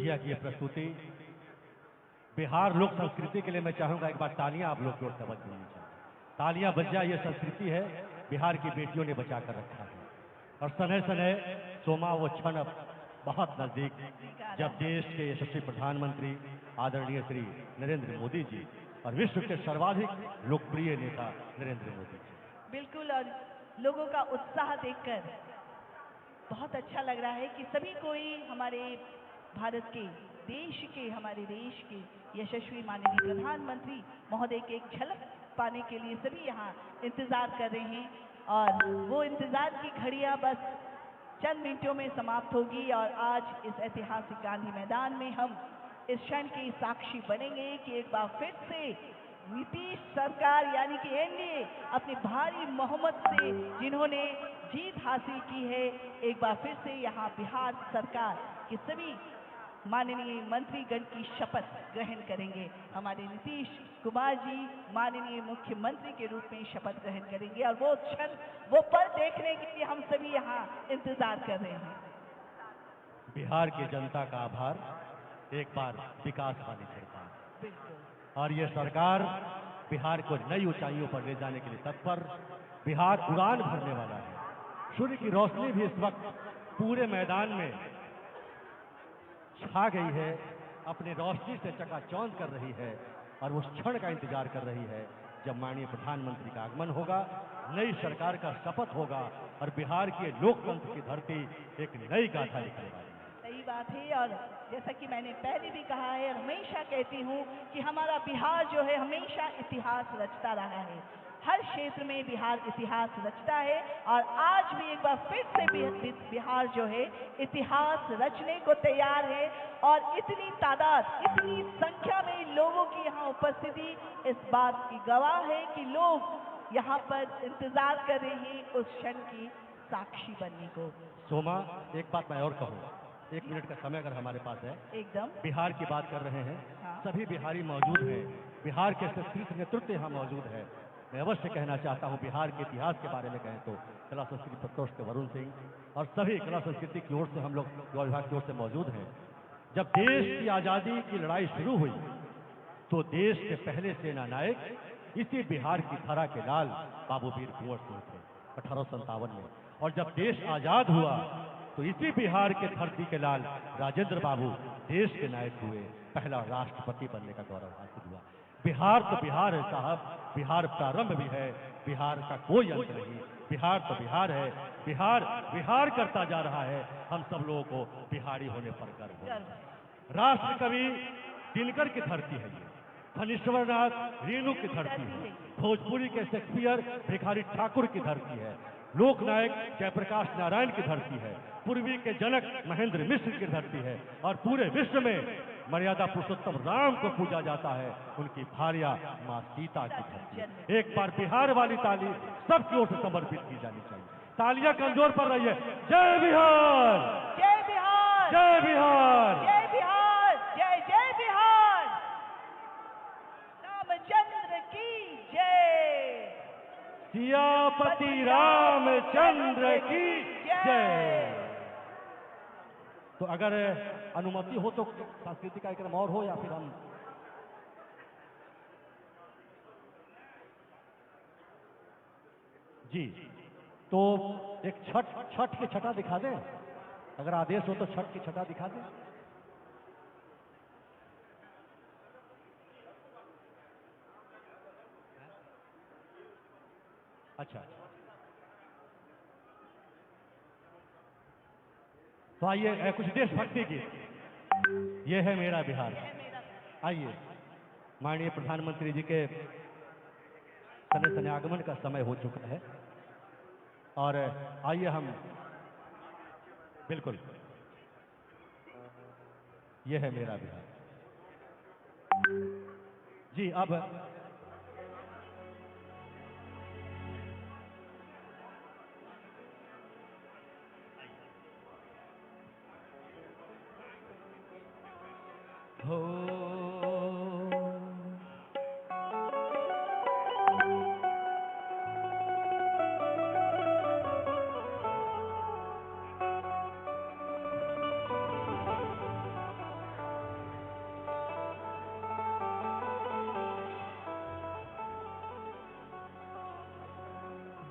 मुखिया की यह प्रस्तुति। बिहार लोक संस्कृति के लिए मैं चाहूंगा एक बार तालियां आप लोग की ओर से बज जानी चाहिए। तालियां बज जाए, ये संस्कृति है बिहार की बेटियों ने बचा कर रखा है। और सनह सनह सोमा वो क्षण अब बहुत नजदीक, जब देश के यशस्वी प्रधानमंत्री आदरणीय श्री नरेंद्र मोदी जी और विश्व के सर्वाधिक लोकप्रिय नेता नरेंद्र मोदी जी। बिल्कुल, और लोगों का उत्साह देखकर बहुत अच्छा लग रहा है कि सभी कोई हमारे भारत के हमारे देश के यशस्वी माननीय प्रधानमंत्री महोदय के एक झलक पाने के लिए सभी यहाँ इंतजार कर रहे हैं। और वो इंतजार की घड़ियाँ बस चंद मिनटों में समाप्त होगी और आज इस ऐतिहासिक गांधी मैदान में हम इस क्षण के साक्षी बनेंगे कि एक बार फिर से नीतीश सरकार यानी कि एनडीए अपनी भारी बहुमत से जिन्होंने जीत हासिल की है, एक बार फिर से यहाँ बिहार सरकार के सभी माननीय मंत्रीगण की शपथ ग्रहण करेंगे। हमारे नीतीश कुमार जी माननीय मुख्यमंत्री के रूप में शपथ ग्रहण करेंगे और वो क्षण, वो पल देखने के लिए हम सभी यहाँ इंतजार कर रहे हैं। बिहार की जनता का आभार, एक बार विकास वाली सरकार, बिल्कुल। और ये सरकार बिहार को नई ऊंचाइयों पर ले जाने के लिए तत्पर। बिहार उड़ान भरने वाला है। सूर्य की रोशनी भी इस वक्त पूरे मैदान में छा गई है, अपनी रोशनी से चकाचौंध कर रही है और उस क्षण का इंतजार कर रही है जब माननीय प्रधानमंत्री का आगमन होगा, नई सरकार का शपथ होगा और बिहार के लोकतंत्र की धरती एक नई गाथा लिखने वाली है। सही बात है, और जैसा कि मैंने पहले भी कहा है, हमेशा कहती हूँ कि हमारा बिहार जो है हमेशा इतिहास रचता रहा है। हर क्षेत्र में बिहार इतिहास रचता है और आज भी एक बार फिर से बिहार जो है इतिहास रचने को तैयार है। और इतनी तादाद, इतनी संख्या में लोगों की यहाँ उपस्थिति इस बात की गवाह है कि लोग यहाँ पर इंतजार कर रहे हैं उस क्षण की साक्षी बनने को। सोमा, एक बात मैं और कहूँ, 1 मिनट का समय अगर हमारे पास है। एकदम बिहार की बात कर रहे हैं, हाँ। सभी बिहारी मौजूद हैं, बिहार के शीर्ष नेतृत्व यहाँ मौजूद है। मैं अवश्य कहना चाहता हूँ, बिहार के इतिहास के बारे में कहें तो कला संस्कृति प्रकोष्ठ वरुण सिंह और सभी कला संस्कृति की ओर से हम लोग युवा विभाग की ओर से मौजूद हैं। जब देश की आज़ादी की लड़ाई शुरू हुई तो देश के पहले सेना नायक इसी बिहार की धरा के लाल बाबू वीर कुंवर सिंह थे 1857 में, और जब देश आजाद हुआ तो इसी बिहार के धरती के लाल राजेंद्र बाबू देश के नायक हुए, पहला राष्ट्रपति बनने का गौरव हासिल हुआ। बिहार तो बिहार है साहब, बिहार प्रारंभ भी है, बिहार का कोई अंत नहीं। बिहार तो बिहार है, बिहार विहार करता जा रहा है। हम सब लोगों को बिहारी होने पर गर्व है। राष्ट्र कवि दिनकर की धरती है ये, धनेश्वरनाथ रेणु की धरती है, भोजपुरी के शेक्सपियर भिखारी ठाकुर की धरती है, लोकनायक जयप्रकाश नारायण की धरती है, पूर्वी के जनक महेंद्र मिश्र की धरती है, और पूरे विश्व में मर्यादा पुरुषोत्तम राम को पूजा जाता है, उनकी भार्या माँ सीता की धरती है। एक बार बिहार वाली ताली सबकी ओर से समर्पित की जानी चाहिए। तालियां कमजोर पड़ रही है। जय बिहार, जय बिहार, जय बिहार, जय बिहार, जय जय बिहार। रामचंद्र की जय, सियापति रामचंद्र की जय। तो अगर अनुमति हो तो सांस्कृतिक कार्यक्रम और हो या फिर हम जी, तो एक छठ की छटा दिखा दें, अगर आदेश हो तो छठ की छटा दिखा दें। अच्छा, तो आइए कुछ देशभक्ति गीत। ये है मेरा बिहार। आइए, माननीय प्रधानमंत्री जी के सने सने आगमन का समय हो चुका है और आइए हम बिल्कुल, ये है मेरा बिहार जी। अब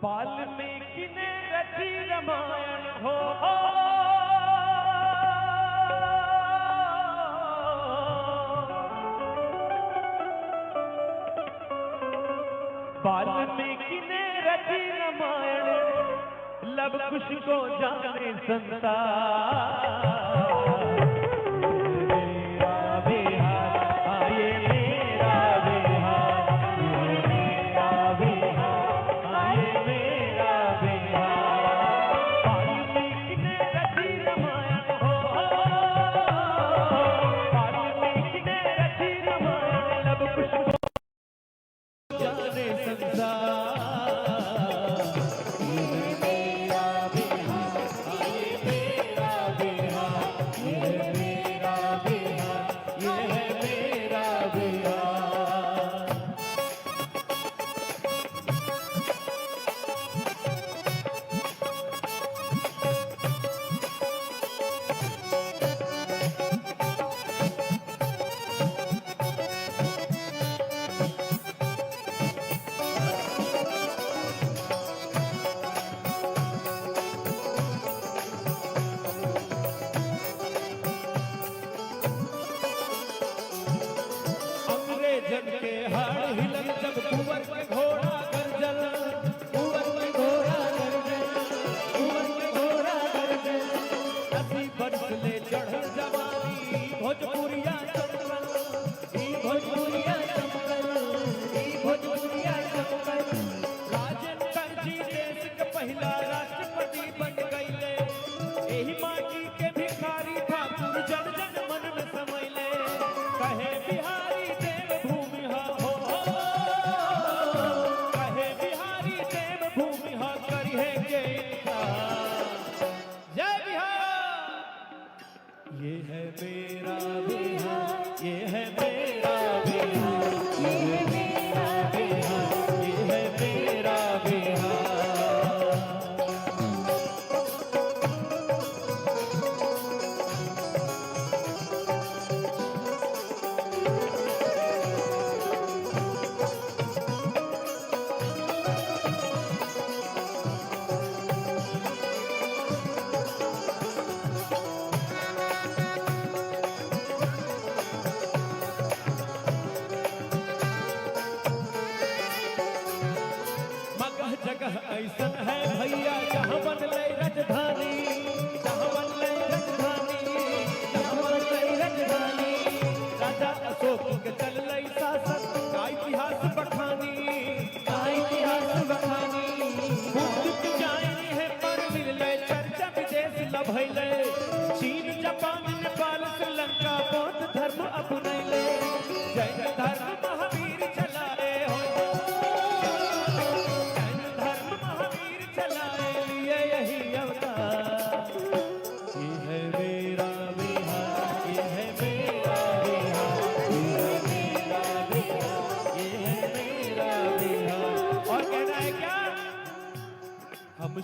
वाल्मीकि ने रची रामायण हो वाल्मीकि ने रची रामायण लब कुश को जाने संसार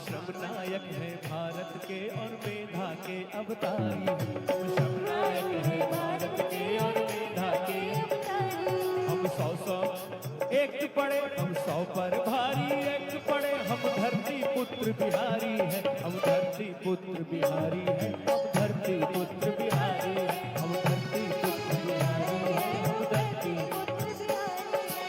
श्रम नायक है भारत के और मेधा के अवतारी हम श्रम नायक है भारत के और मेधा के हम 100 एक पड़े हम 100 पर भारी एक पड़े हम धरती पुत्र बिहारी है हम धरती पुत्र बिहारी है हम धरती पुत्र बिहारी है हम धरती पुत्र बिहारी है हम धरती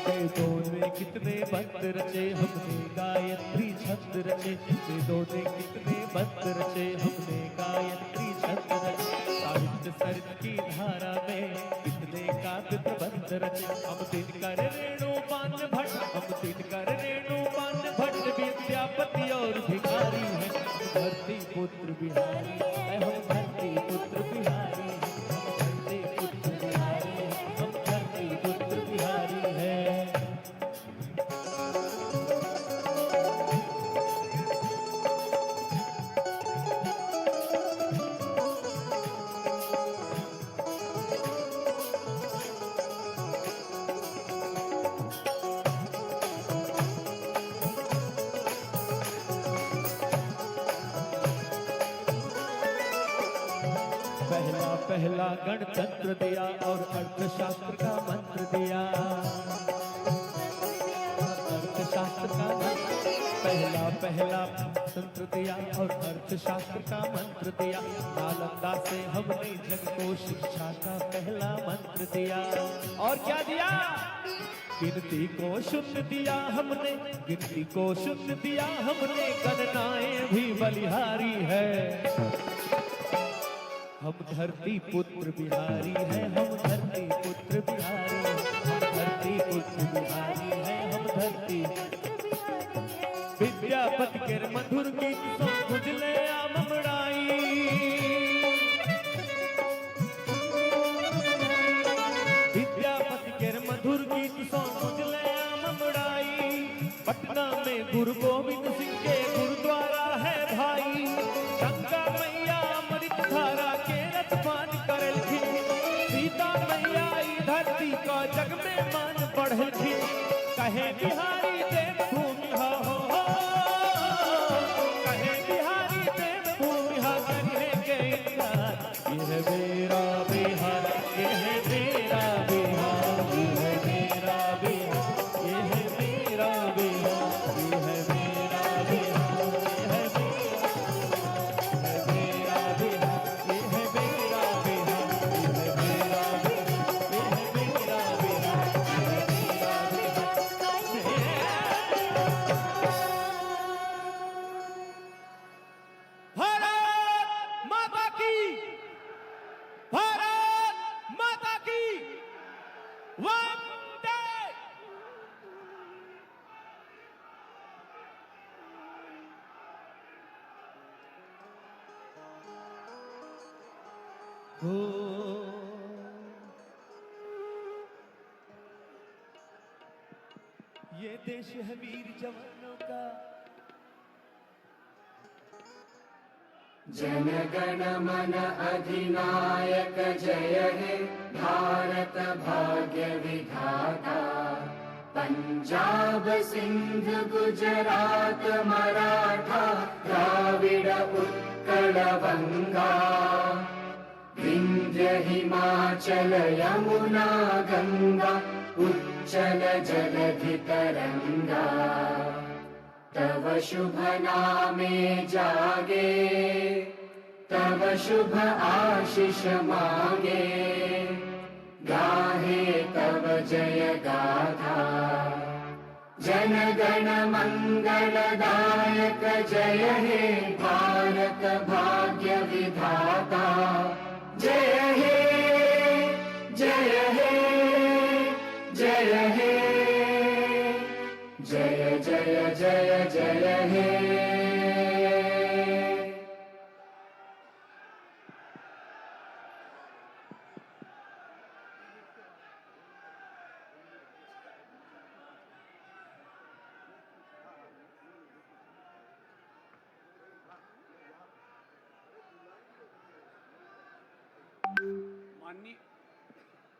वेदों में कितने मंत्र रचे हमने गायत्री छंद रचे वेदों ने कितने मंत्र रचे हमने गायत्री छंद रचे साहित्य सरित की धारा में कितने काव्य प्रबंध रचे हम दिनकर रेणुपान भट्ट हम दिनकर रेणुपान भट्ट विद्यापति और भिखारी है हम धरती पुत्र बिहारी है हम धरती पुत्र बिहारी है हम धरती पुत्र बिहारी है हम धरती पुत्र बिहारी है। पहला गणतंत्र दिया और अर्थशास्त्र का मंत्र दिया अर्थशास्त्र का मंत्र पहला पहला तंत्र दिया और अर्थशास्त्र का मंत्र दिया। नालंदा से हमने जग को शिक्षा का पहला मंत्र दिया। और क्या दिया? गिनती को शून्य दिया हमने, गिनती को शून्य दिया हमने, गणनाएं भी बलिहारी है। हम धरती पुत्र बिहारी है, हम धरती पुत्र बिहारी, हम धरती पुत्र बिहारी है, हम धरती। विद्यापति के मधुर गीत सो खुजले आमड़ाई, विद्यापति के मधुर गीत सो खुजले आमड़ाई। पटना में गुरु गोविंद सिंह के गुरुद्वारा है भाई। गंगा मैया अमृत धारा के रतपान करलखी, सीता मैया ई धरती का जग में मान बढ़लखी। कहे बिहारी देव भूमि हा हो, कहे बिहारी देव भूमि हा, कहे के इनकार। यह मेरा बिहार, यह मेरा बिहार, यह मेरा बिहार, यह मेरा बिहार, यह मेरा बिहार, यह मेरा बिहार, यह मेरा बिहार, यह मेरा बिहार, यह मेरा बिहार। भारत माता की, भारत माता की वंदे। ये देश है वीर जवानों का, जनगण मन अधिनायक जय हे भारत भाग्य विधाता। पंजाब सिंध गुजरात मराठा द्राविड़ उत्कल बंगा। विंध्य हिमाचल यमुना गंगा उच्चल जलधि तरंगा। तव शुभ नामे जागे, तव शुभ आशीष मांगे। गाहे तव जय गाथा, जन गण मंगलदायक जय हे भारत भाग्य विधाता। जय हे, जय हे, जय हे, जय जय जय जय हे।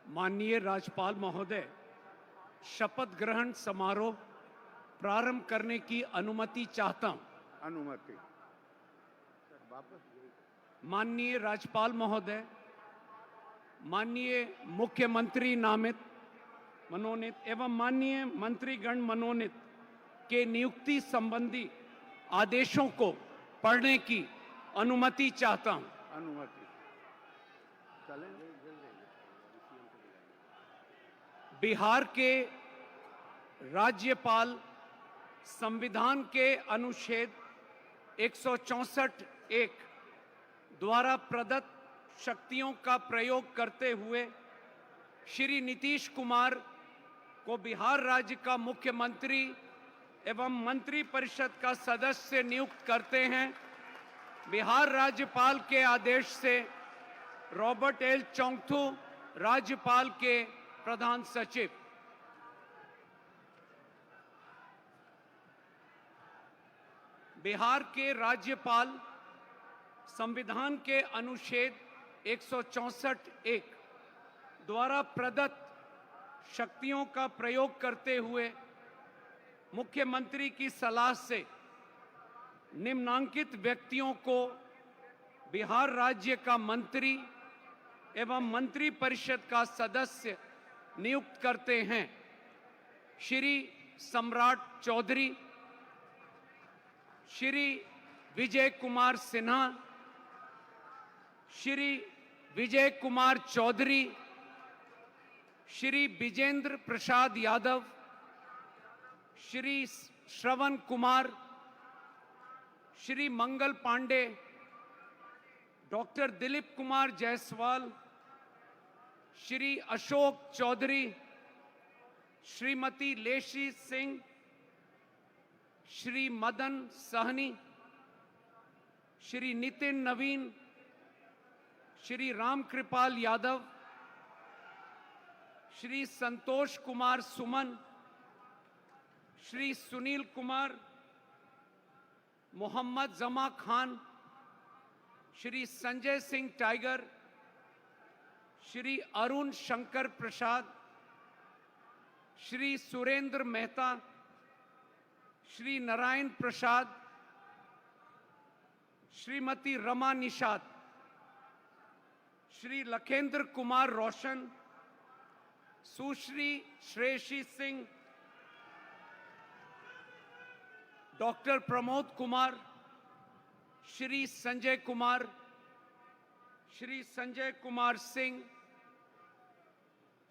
माननीय राज्यपाल महोदय, शपथ ग्रहण समारोह प्रारंभ करने की अनुमति चाहता हूं। अनुमति। माननीय राज्यपाल महोदय, माननीय मुख्यमंत्री नामित मनोनीत एवं माननीय मंत्रीगण मनोनीत के नियुक्ति संबंधी आदेशों को पढ़ने की अनुमति चाहता हूं। अनुमति। चलें। बिहार के राज्यपाल संविधान के अनुच्छेद 164(1) द्वारा प्रदत्त शक्तियों का प्रयोग करते हुए श्री नीतीश कुमार को बिहार राज्य का मुख्यमंत्री एवं मंत्रिपरिषद का सदस्य नियुक्त करते हैं। बिहार राज्यपाल के आदेश से रॉबर्ट एल चोंगथू राज्यपाल के प्रधान सचिव। बिहार के राज्यपाल संविधान के अनुच्छेद 164(1) द्वारा प्रदत्त शक्तियों का प्रयोग करते हुए मुख्यमंत्री की सलाह से निम्नांकित व्यक्तियों को बिहार राज्य का मंत्री एवं मंत्रिपरिषद का सदस्य नियुक्त करते हैं। श्री सम्राट चौधरी, श्री विजय कुमार सिन्हा, श्री विजय कुमार चौधरी, श्री विजेंद्र प्रसाद यादव, श्री श्रवण कुमार, श्री मंगल पांडे, डॉक्टर दिलीप कुमार जायसवाल, श्री अशोक चौधरी, श्रीमती लेशी सिंह, श्री मदन सहनी, श्री नितिन नवीन, श्री रामकृपाल यादव, श्री संतोष कुमार सुमन, श्री सुनील कुमार, मोहम्मद जमा खान, श्री संजय सिंह टाइगर, श्री अरुण शंकर प्रसाद, श्री सुरेंद्र मेहता, श्री नारायण प्रसाद, श्रीमती रमा निषाद, श्री लखेंद्र कुमार रोशन, सुश्री श्रेयसी सिंह, डॉक्टर प्रमोद कुमार, श्री संजय कुमार, श्री संजय कुमार सिंह,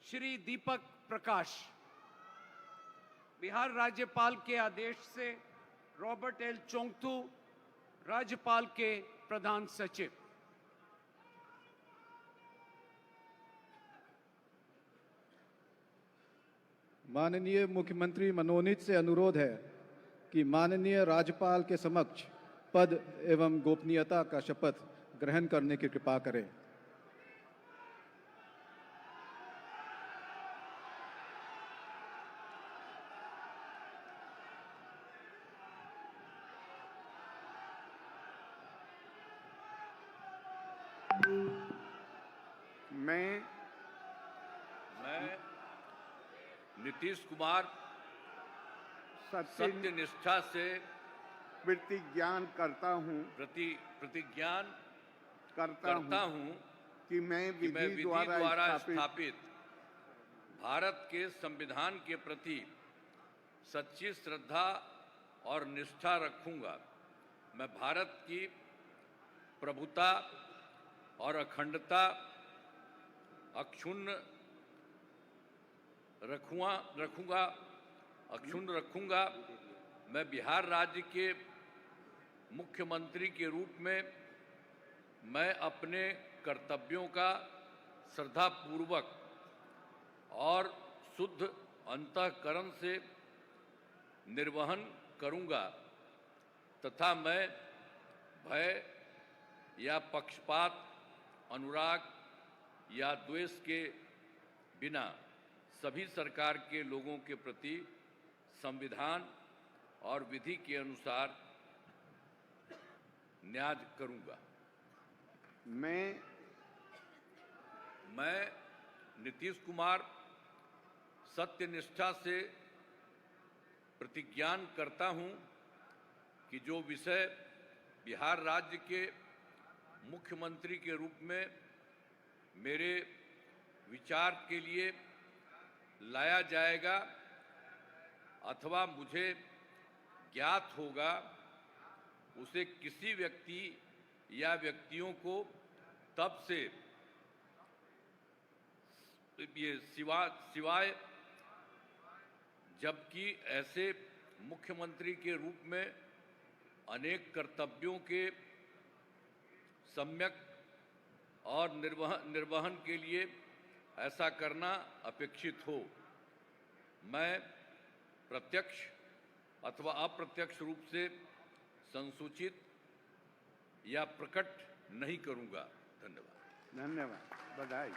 श्री दीपक प्रकाश। बिहार राज्यपाल के आदेश से रॉबर्ट एल चोंगथू, राज्यपाल के प्रधान सचिव। माननीय मुख्यमंत्री मनोनीत से अनुरोध है कि माननीय राज्यपाल के समक्ष पद एवं गोपनीयता का शपथ ग्रहण करने की कृपा करें। मैं नीतीश कुमार सत्यनिष्ठा से प्रतिज्ञान करता हूँ करता हूँ कि मैं विधि द्वारा स्थापित भारत के संविधान के प्रति सच्ची श्रद्धा और निष्ठा रखूंगा। मैं भारत की प्रभुता और अखंडता अक्षुण्ण रखूंगा। मैं बिहार राज्य के मुख्यमंत्री के रूप में मैं अपने कर्तव्यों का श्रद्धापूर्वक और शुद्ध अंतःकरण से निर्वहन करूंगा तथा मैं भय या पक्षपात, अनुराग या द्वेष के बिना सभी सरकार के लोगों के प्रति संविधान और विधि के अनुसार न्याय करूंगा। मैं नीतीश कुमार सत्यनिष्ठा से प्रतिज्ञान करता हूं कि जो विषय बिहार राज्य के मुख्यमंत्री के रूप में मेरे विचार के लिए लाया जाएगा अथवा मुझे ज्ञात होगा, उसे किसी व्यक्ति या व्यक्तियों को तब से सिवाय जबकि ऐसे मुख्यमंत्री के रूप में अनेक कर्तव्यों के सम्यक और निर्वहन के लिए ऐसा करना अपेक्षित हो, मैं प्रत्यक्ष अथवा अप्रत्यक्ष रूप से संसूचित या प्रकट नहीं करूंगा। धन्यवाद। बधाई।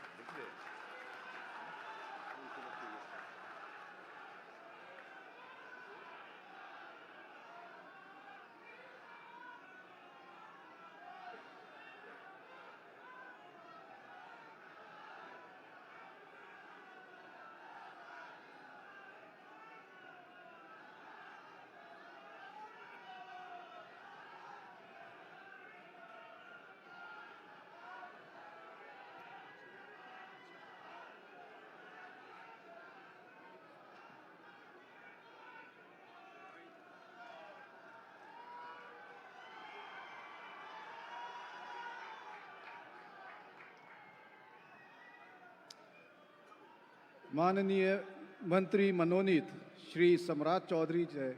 माननीय मंत्री मनोनीत श्री सम्राट चौधरी से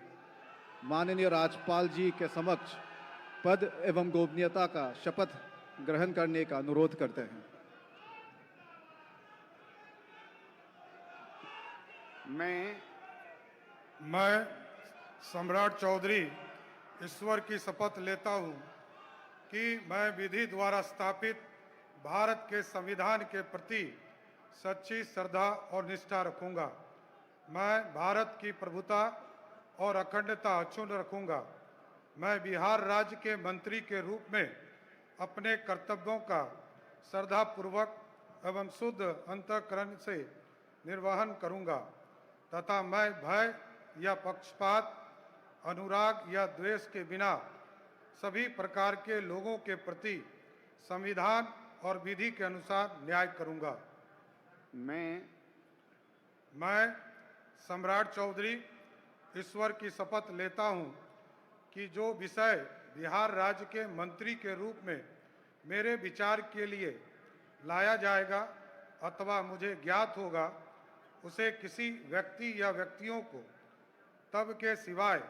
माननीय राज्यपाल जी के समक्ष पद एवं गोपनीयता का शपथ ग्रहण करने का अनुरोध करते हैं। मैं सम्राट चौधरी ईश्वर की शपथ लेता हूँ कि मैं विधि द्वारा स्थापित भारत के संविधान के प्रति सच्ची श्रद्धा और निष्ठा रखूंगा। मैं भारत की प्रभुता और अखंडता अक्षुण्ण रखूंगा। मैं बिहार राज्य के मंत्री के रूप में अपने कर्तव्यों का श्रद्धापूर्वक एवं शुद्ध अंतःकरण से निर्वहन करूंगा तथा मैं भय या पक्षपात, अनुराग या द्वेष के बिना सभी प्रकार के लोगों के प्रति संविधान और विधि के अनुसार न्याय करूंगा। मैं सम्राट चौधरी ईश्वर की शपथ लेता हूं कि जो विषय बिहार राज्य के मंत्री के रूप में मेरे विचार के लिए लाया जाएगा अथवा मुझे ज्ञात होगा, उसे किसी व्यक्ति या व्यक्तियों को तब के सिवाय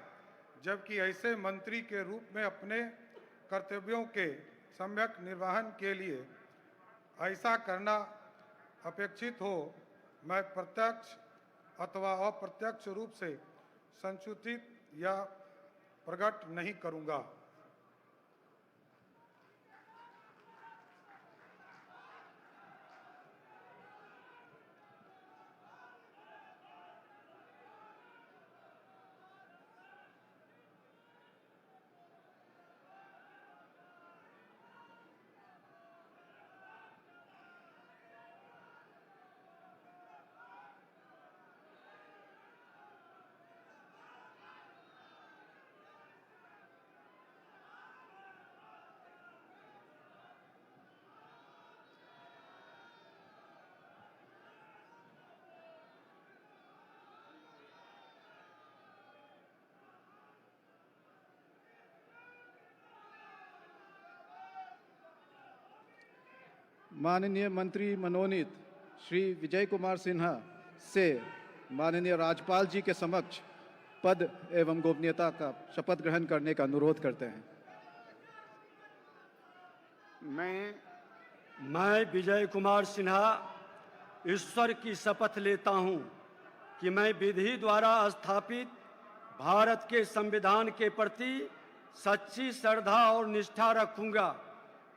जबकि ऐसे मंत्री के रूप में अपने कर्तव्यों के सम्यक निर्वहन के लिए ऐसा करना अपेक्षित हो, मैं प्रत्यक्ष अथवा अप्रत्यक्ष रूप से संसूचित या प्रकट नहीं करूंगा। माननीय मंत्री मनोनीत श्री विजय कुमार सिन्हा से माननीय राज्यपाल जी के समक्ष पद एवं गोपनीयता का शपथ ग्रहण करने का अनुरोध करते हैं। मैं विजय कुमार सिन्हा ईश्वर की शपथ लेता हूं कि मैं विधि द्वारा स्थापित भारत के संविधान के प्रति सच्ची श्रद्धा और निष्ठा रखूंगा।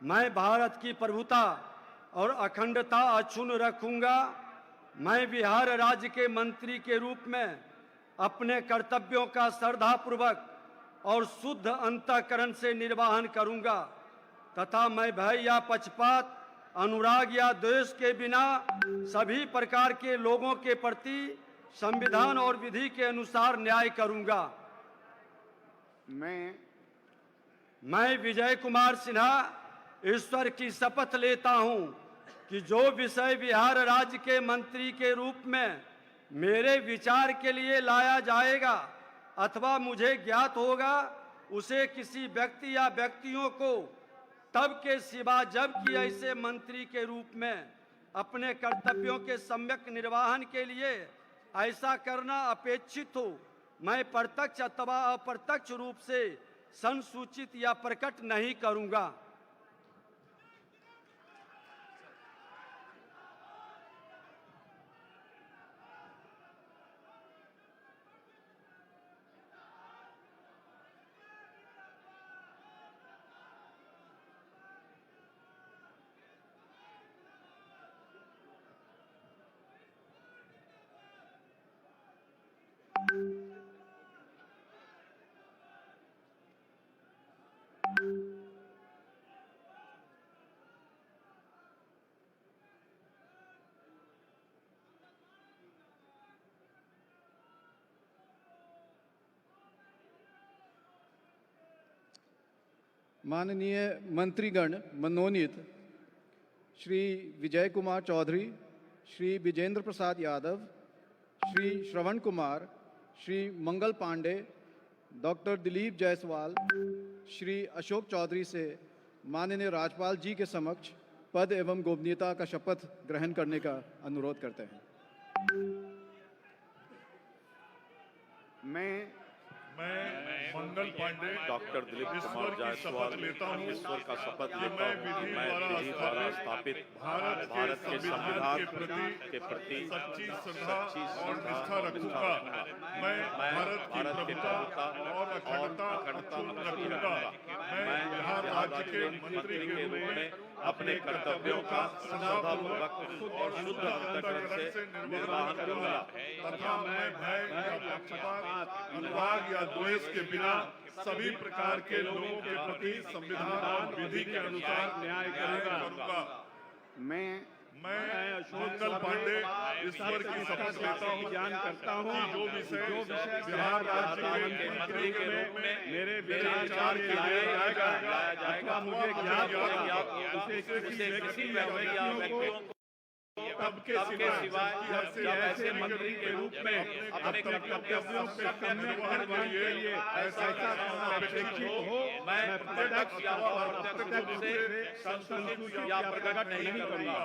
मैं भारत की प्रभुता और अखंडता अक्षुण्ण रखूंगा। मैं बिहार राज्य के मंत्री के रूप में अपने कर्तव्यों का श्रद्धापूर्वक और शुद्ध अंतःकरण से निर्वहन करूंगा तथा मैं भय या पक्षपात, अनुराग या द्वेष के बिना सभी प्रकार के लोगों के प्रति संविधान और विधि के अनुसार न्याय करूंगा। मैं विजय कुमार सिन्हा ईश्वर की शपथ लेता हूं कि जो विषय बिहार राज्य के मंत्री के रूप में मेरे विचार के लिए लाया जाएगा अथवा मुझे ज्ञात होगा, उसे किसी व्यक्ति या व्यक्तियों को तब के सिवा जबकि ऐसे मंत्री के रूप में अपने कर्तव्यों के सम्यक निर्वहन के लिए ऐसा करना अपेक्षित हो, मैं प्रत्यक्ष अथवा अप्रत्यक्ष रूप से संसूचित या प्रकट नहीं करूंगा। माननीय मंत्रीगण मनोनीत श्री विजय कुमार चौधरी, श्री विजेंद्र प्रसाद यादव, श्री श्रवण कुमार, श्री मंगल पांडे, डॉक्टर दिलीप जायसवाल, श्री अशोक चौधरी से माननीय राज्यपाल जी के समक्ष पद एवं गोपनीयता का शपथ ग्रहण करने का अनुरोध करते हैं। मैं मंगल पांडे डॉक्टर दिलीप कुमार जायसवाल लेता हूं ईश्वर का शपथ कि लेता मैं हूं कि विधि मैं द्वारा विधि द्वारा स्थापित भारत के संविधान के प्रति सच्ची श्रद्धा और श्रद्धा निष्ठा और निष्ठा रखूंगा। रखूंगा। मैं मैं भारत की प्रभुता और अखंडता अखंडता अक्षुण्ण अक्षुण्ण रखूंगा। रखूंगा। मैं बिहार राज्य के मंत्री के रूप में अपने कर्तव्यों का श्रद्धापूर्वक और शुद्ध अंतःकरण से निर्वहन करूंगा तथा मैं भय या पक्षपात, अनुराग या द्वेष के बिना सभी प्रकार के लोगों के प्रति संविधान और विधि के अनुसार न्याय करूंगा। मैं मंगल पांडे ईश्वर की शपथ लेता हूं, ज्ञान करता हूं कि जो विषय बिहार राज्य के मंत्री के रूप में मेरे विचार के लिए जाएगा अथवा मुझे ज्ञात होगा उसे किसी व्यक्तियों को तब के सिवाय जब ऐसे मंत्री के रूप में अपने कर्तव्यों के निर्वहन के लिए ऐसा अपेक्षित हो, मैं प्रत्यक्ष या अप्रत्यक्ष से संसूचित या प्रकट नहीं करूंगा।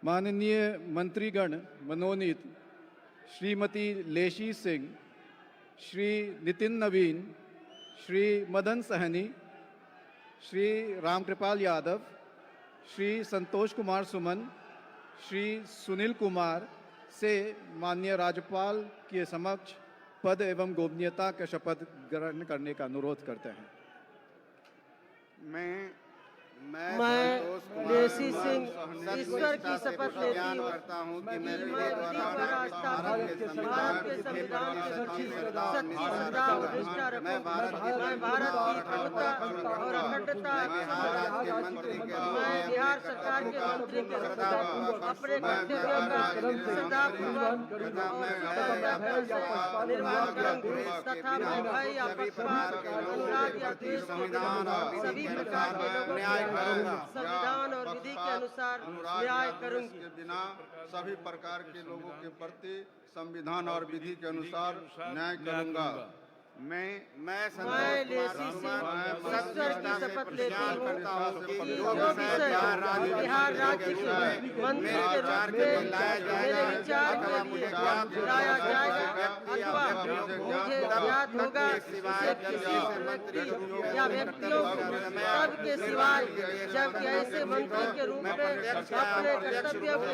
माननीय मंत्रीगण मनोनीत श्रीमती लेशी सिंह, श्री नितिन नवीन, श्री मदन सहनी, श्री रामकृपाल यादव, श्री संतोष कुमार सुमन, श्री सुनील कुमार से माननीय राज्यपाल के समक्ष पद एवं गोपनीयता का शपथ ग्रहण करने का अनुरोध करते हैं। मैं लेसी सिंह ईश्वर की शपथ लेती हूँ करता हूँ कि मैं मैं विधि द्वारा स्थापित भारत के संविधान के प्रति सच्ची श्रद्धा और निष्ठा रखूं। मैं भारत की प्रभुता और अखंडता, मैं बिहार सरकार के मंत्री के रूप में अपने कर्तव्यों का श्रद्धापूर्वक और से निर्वाह करूंगी तथा मैं भय या पक्षपात, अनुराग या द्वेष के बिना सभी प्रकार के लोगों के संविधान और विधि के अनुसार न्याय करूंगी। के बिना सभी प्रकार के लोगों के प्रति संविधान और विधि के अनुसार न्याय करूंगा। मैं लेसी सिंह ईश्वर की शपथ लेती हूँ कि जो विषय बिहार राज्य के मंत्री के रूप में मेरे विचार के लिए लाया जाएगा अथवा मुझे ज्ञात होगा उसे किसी व्यक्ति या व्यक्तियों सबके सिवाय, जबकि ऐसे मंत्री के रूप में अपने कर्तव्यों के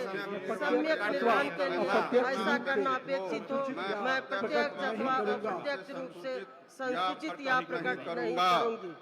सम्यक निर्वहन के लिए ऐसा करना अपेक्षित हो, मैं प्रत्यक्ष अथवा अप्रत्यक्ष रूप से संसूचित या प्रकट नहीं करूंगी।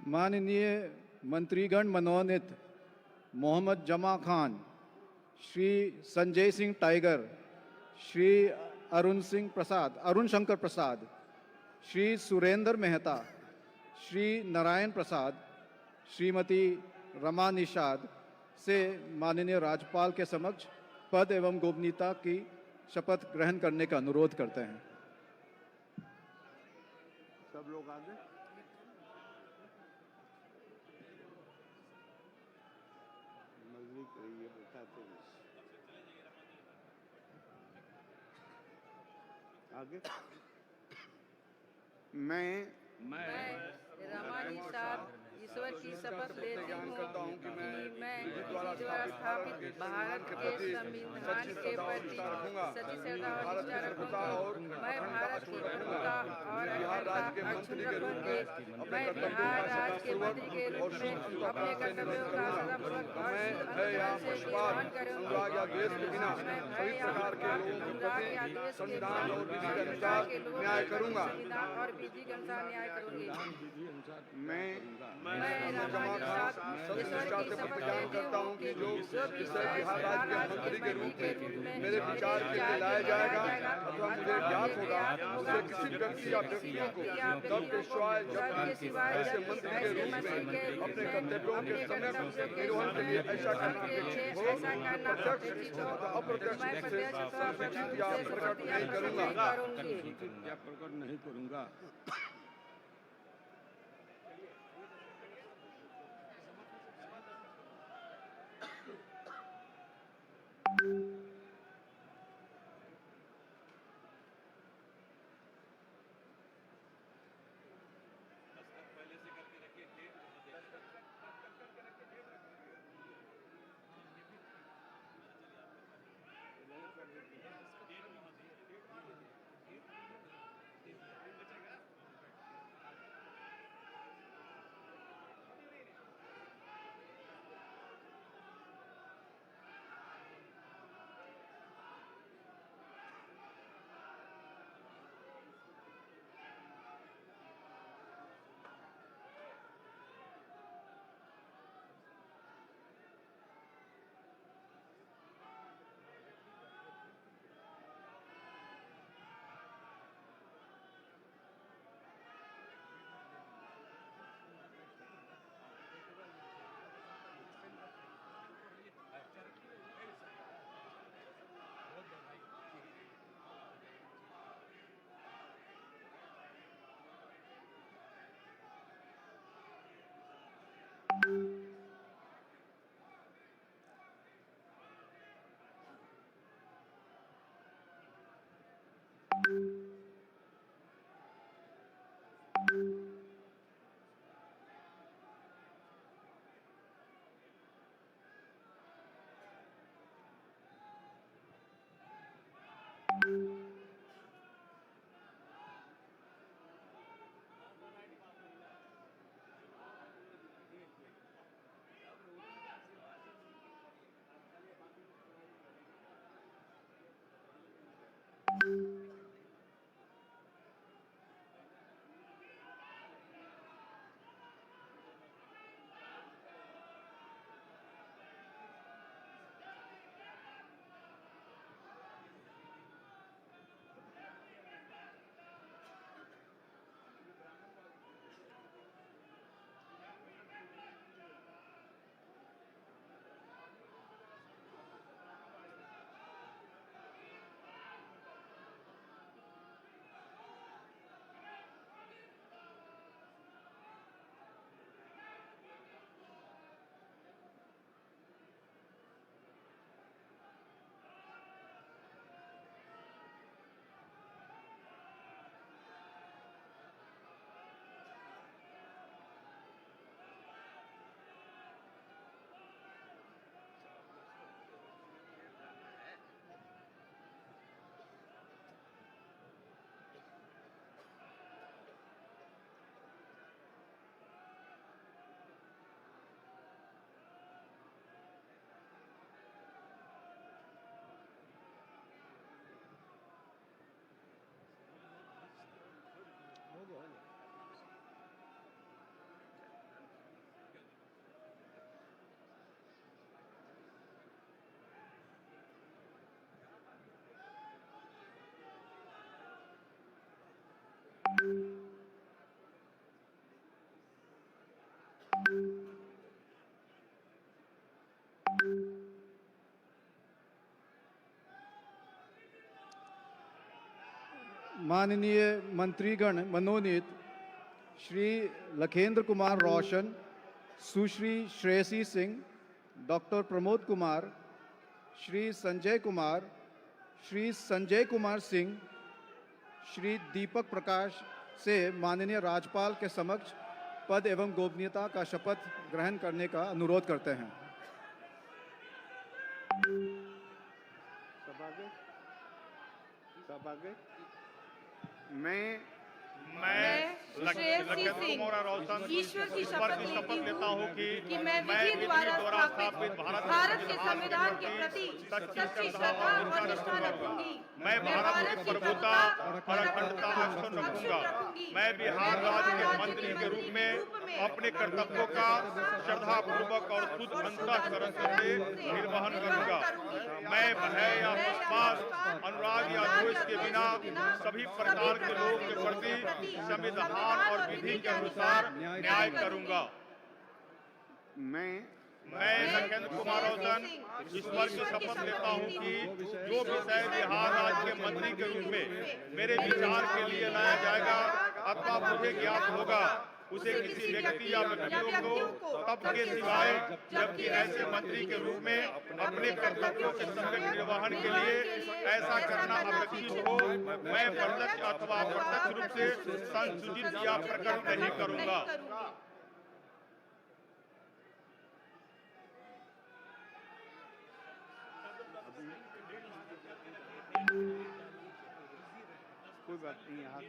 माननीय मंत्रीगण मनोनीत मोहम्मद जमा खान, श्री संजय सिंह टाइगर, श्री अरुण शंकर प्रसाद, श्री सुरेंद्र मेहता, श्री नारायण प्रसाद, श्रीमती रमा निषाद, से माननीय राज्यपाल के समक्ष पद एवं गोपनीयता की शपथ ग्रहण करने का अनुरोध करते हैं। सब लोग आगे। नजदीक रहिए, बताते हैं। आगे। मैं रमानी साथ ईश्वर की शपथ लेती हूँ कि मैं विधि द्वारा स्थापित भारत के संविधान के प्रति सच्ची श्रद्धा और निष्ठा रखूंगा और मैं भारत की एकता और अखंडता अक्षुण्ण रखूंगी। मैं बिहार राज्य के मंत्री के रूप में अपने कर्तव्यों का सदापूर्वक और अनुग्रह से निर्वहन करूंगी। मैं भय या अनुराग या देश के संविधान और विधि के अनुसार न्याय करूंगा। संविधान और विधि के अनुसार न्याय करूंगी। मैं रमानी साथ ईश्वर की शपथ लेती हूँ कि जो विषय बिहार राज्य के मंत्री के रूप में मेरे विचार के लिए लाया जाएगा अथवा मुझे ज्ञात होगा, उसे किसी व्यक्ति या व्यक्तियों को तब के सिवाय ऐसे मंत्री के रूप में अपने कर्तव्यों के समय निर्वहन के लिए ऐसा करना अप्रत्यक्ष अथवा अप्रत्यक्ष या प्रकट नहीं करूंगा। माननीय मंत्रीगण मनोनीत श्री लखेंद्र कुमार रोशन, सुश्री श्रेयसी सिंह, डॉक्टर प्रमोद कुमार, श्री संजय कुमार, श्री संजय कुमार सिंह, श्री दीपक प्रकाश से माननीय राज्यपाल के समक्ष पद एवं गोपनीयता का शपथ ग्रहण करने का अनुरोध करते हैं। मैं लखेंद्र कुमार रोशन ईश्वर की शपथ लेता हूँ कि मैं विधि द्वारा स्थापित भारत के संविधान के प्रति सच्ची श्रद्धा और निष्ठा रखूंगी। मैं भारत की प्रभुता और अखंडता अक्षुण्ण रखूंगा। मैं बिहार राज्य के मंत्री के रूप में अपने कर्तव्यों का श्रद्धापूर्वक और शुद्ध अंतःकरण से निर्वहन करूंगा। मैं भय या विश्वास, अनुराग या द्वेष के बिना सभी प्रकार के लोगों के प्रति संविधान और विधि के अनुसार न्याय करूंगा। मैं लखेंद्र कुमार रोशन ईश्वर की शपथ लेता हूं कि जो विषय बिहार राज्य के मंत्री के रूप में मेरे विचार के लिए लाया जाएगा अथवा मुझे ज्ञात होगा, उसे किसी व्यक्ति या व्यक्तियों को तब के सिवाय जबकि ऐसे मंत्री के रूप में अपने कर्तव्यों के सम्यक निर्वहन के लिए ऐसा करना अपेक्षित हो, मैं प्रत्यक्ष अथवा अप्रत्यक्ष रूप से संसूचित या प्रकट नहीं करूंगा। कोई बात नहीं, यहाँ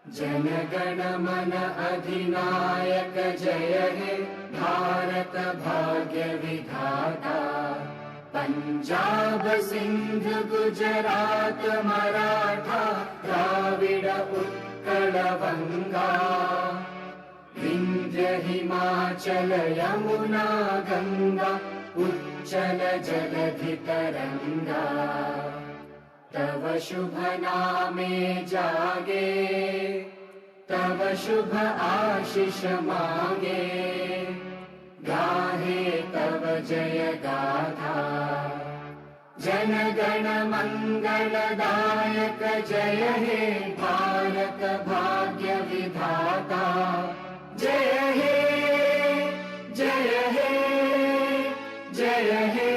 जन गण मन अधिनायक जय हे भारत भाग्य विधाता। पंजाब सिंध गुजरात मराठा द्राविड़ उत्कल बंगा। विंध्य हिमाचल यमुना गंगा उच्चल जलधि तरंगा। तव शुभ नामे जागे तव शुभ आशीष मांगे। गाहे तव जय गाथा जन गण मंगलदायक जय हे भारत भाग्य विधाता। जय हे जय हे जय हे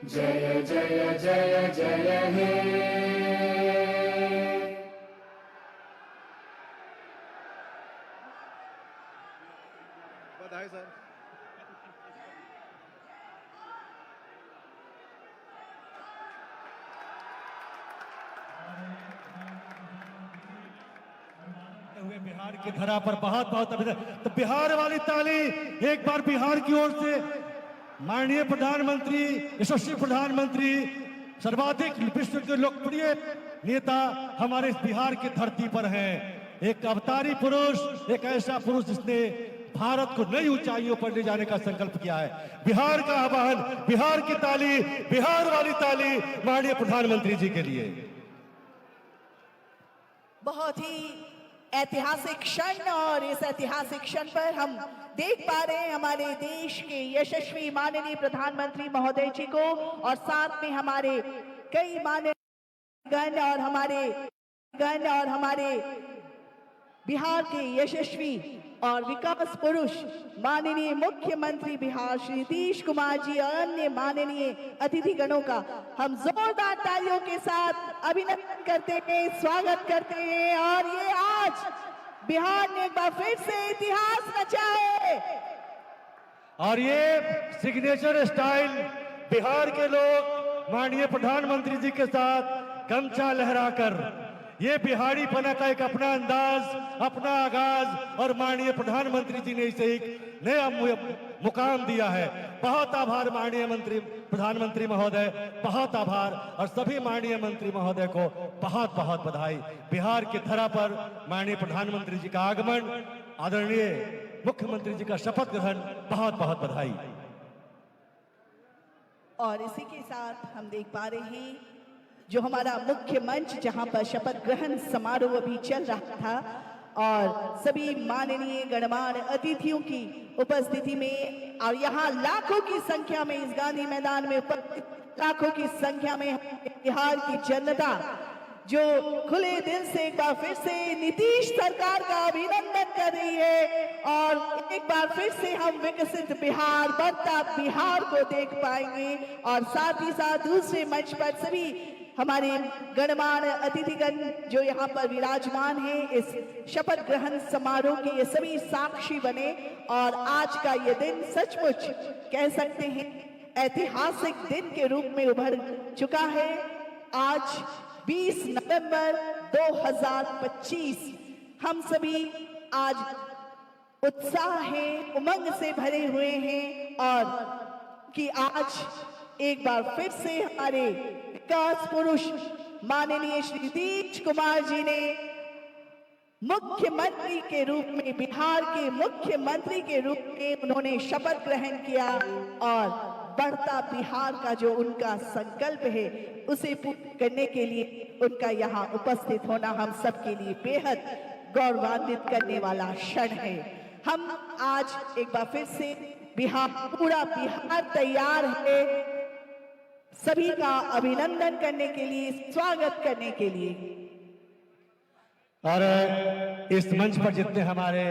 जय जय जय जय हे। हुए बिहार की धरा पर बहुत बहुत अभिनंदन। तो बिहार वाली ताली एक बार बिहार की ओर से। माननीय प्रधानमंत्री, यशस्वी प्रधानमंत्री, सर्वाधिक विश्व के लोकप्रिय नेता हमारे इस बिहार की धरती पर हैं। एक अवतारी पुरुष, एक ऐसा पुरुष जिसने भारत को नई ऊंचाइयों पर ले जाने का संकल्प किया है। बिहार का आह्वान, बिहार की ताली, बिहार वाली ताली माननीय प्रधानमंत्री जी के लिए। बहुत ही ऐतिहासिक क्षण, और इस ऐतिहासिक क्षण पर हम देख पा रहे हैं हमारे देश के यशस्वी माननीय प्रधानमंत्री महोदय जी को, और साथ में हमारे कई माननीय गण और हमारे बिहार के यशस्वी और विकास पुरुष माननीय मुख्यमंत्री बिहार श्री नीतीश कुमार जी और अन्य माननीय अतिथि गणों का हम जोरदार तालियों के साथ अभिनंदन करते हैं, स्वागत करते हैं। और ये आज बिहार ने एक बार फिर से इतिहास रचा है। और ये सिग्नेचर स्टाइल बिहार के लोग माननीय प्रधानमंत्री जी के साथ गमछा लहराकर, ये बिहारी पना का एक अपना अंदाज, अपना आगाज, और माननीय प्रधानमंत्री जी ने इसे एक नया मुकाम दिया है। बहुत आभार माननीय प्रधानमंत्री महोदय, बहुत आभार, और सभी माननीय मंत्री महोदय को बहुत बहुत बधाई। बिहार की धरा पर माननीय प्रधानमंत्री जी का आगमन, आदरणीय मुख्यमंत्री जी का शपथ ग्रहण, बहुत बहुत बधाई। और इसी के साथ हम देख पा रहे हैं जो हमारा मुख्य मंच, जहां पर शपथ ग्रहण समारोह अभी चल रहा था, और सभी माननीय गणमान्य अतिथियों की उपस्थिति में, और यहाँ लाखों की संख्या में इस गांधी मैदान में उपस्थित लाखों की संख्या में बिहार की जनता जो खुले दिल से एक बार फिर से नीतीश सरकार का अभिनंदन कर रही है, और एक बार फिर से हम विकसित बिहार, बढ़ता बिहार को देख पाएंगे। और साथ ही साथ दूसरे मंच पर सभी हमारे गणमान्य अतिथिगण जो यहाँ पर विराजमान हैं इस शपथ ग्रहण समारोह के, ये सभी साक्षी बने। और आज का ये दिन सचमुच कह सकते हैं ऐतिहासिक दिन के रूप में उभर चुका है। आज 20 नवंबर 2025, हम सभी आज उत्साह है, उमंग से भरे हुए हैं, और कि आज एक बार फिर से हमारे विकास पुरुष माननीय श्री नीतीश कुमार जी ने मुख्यमंत्री के रूप में, बिहार के मुख्यमंत्री के रूप में उन्होंने शपथ ग्रहण किया, और बढ़ता बिहार का जो उनका संकल्प है उसे पूर्ण करने के लिए उनका यहाँ उपस्थित होना हम सबके लिए बेहद गौरवान्वित करने वाला क्षण है। हम आज एक बार फिर से बिहार, पूरा बिहार तैयार है सभी का अभिनंदन करने के लिए, स्वागत करने के लिए। और इस मंच पर जितने हमारे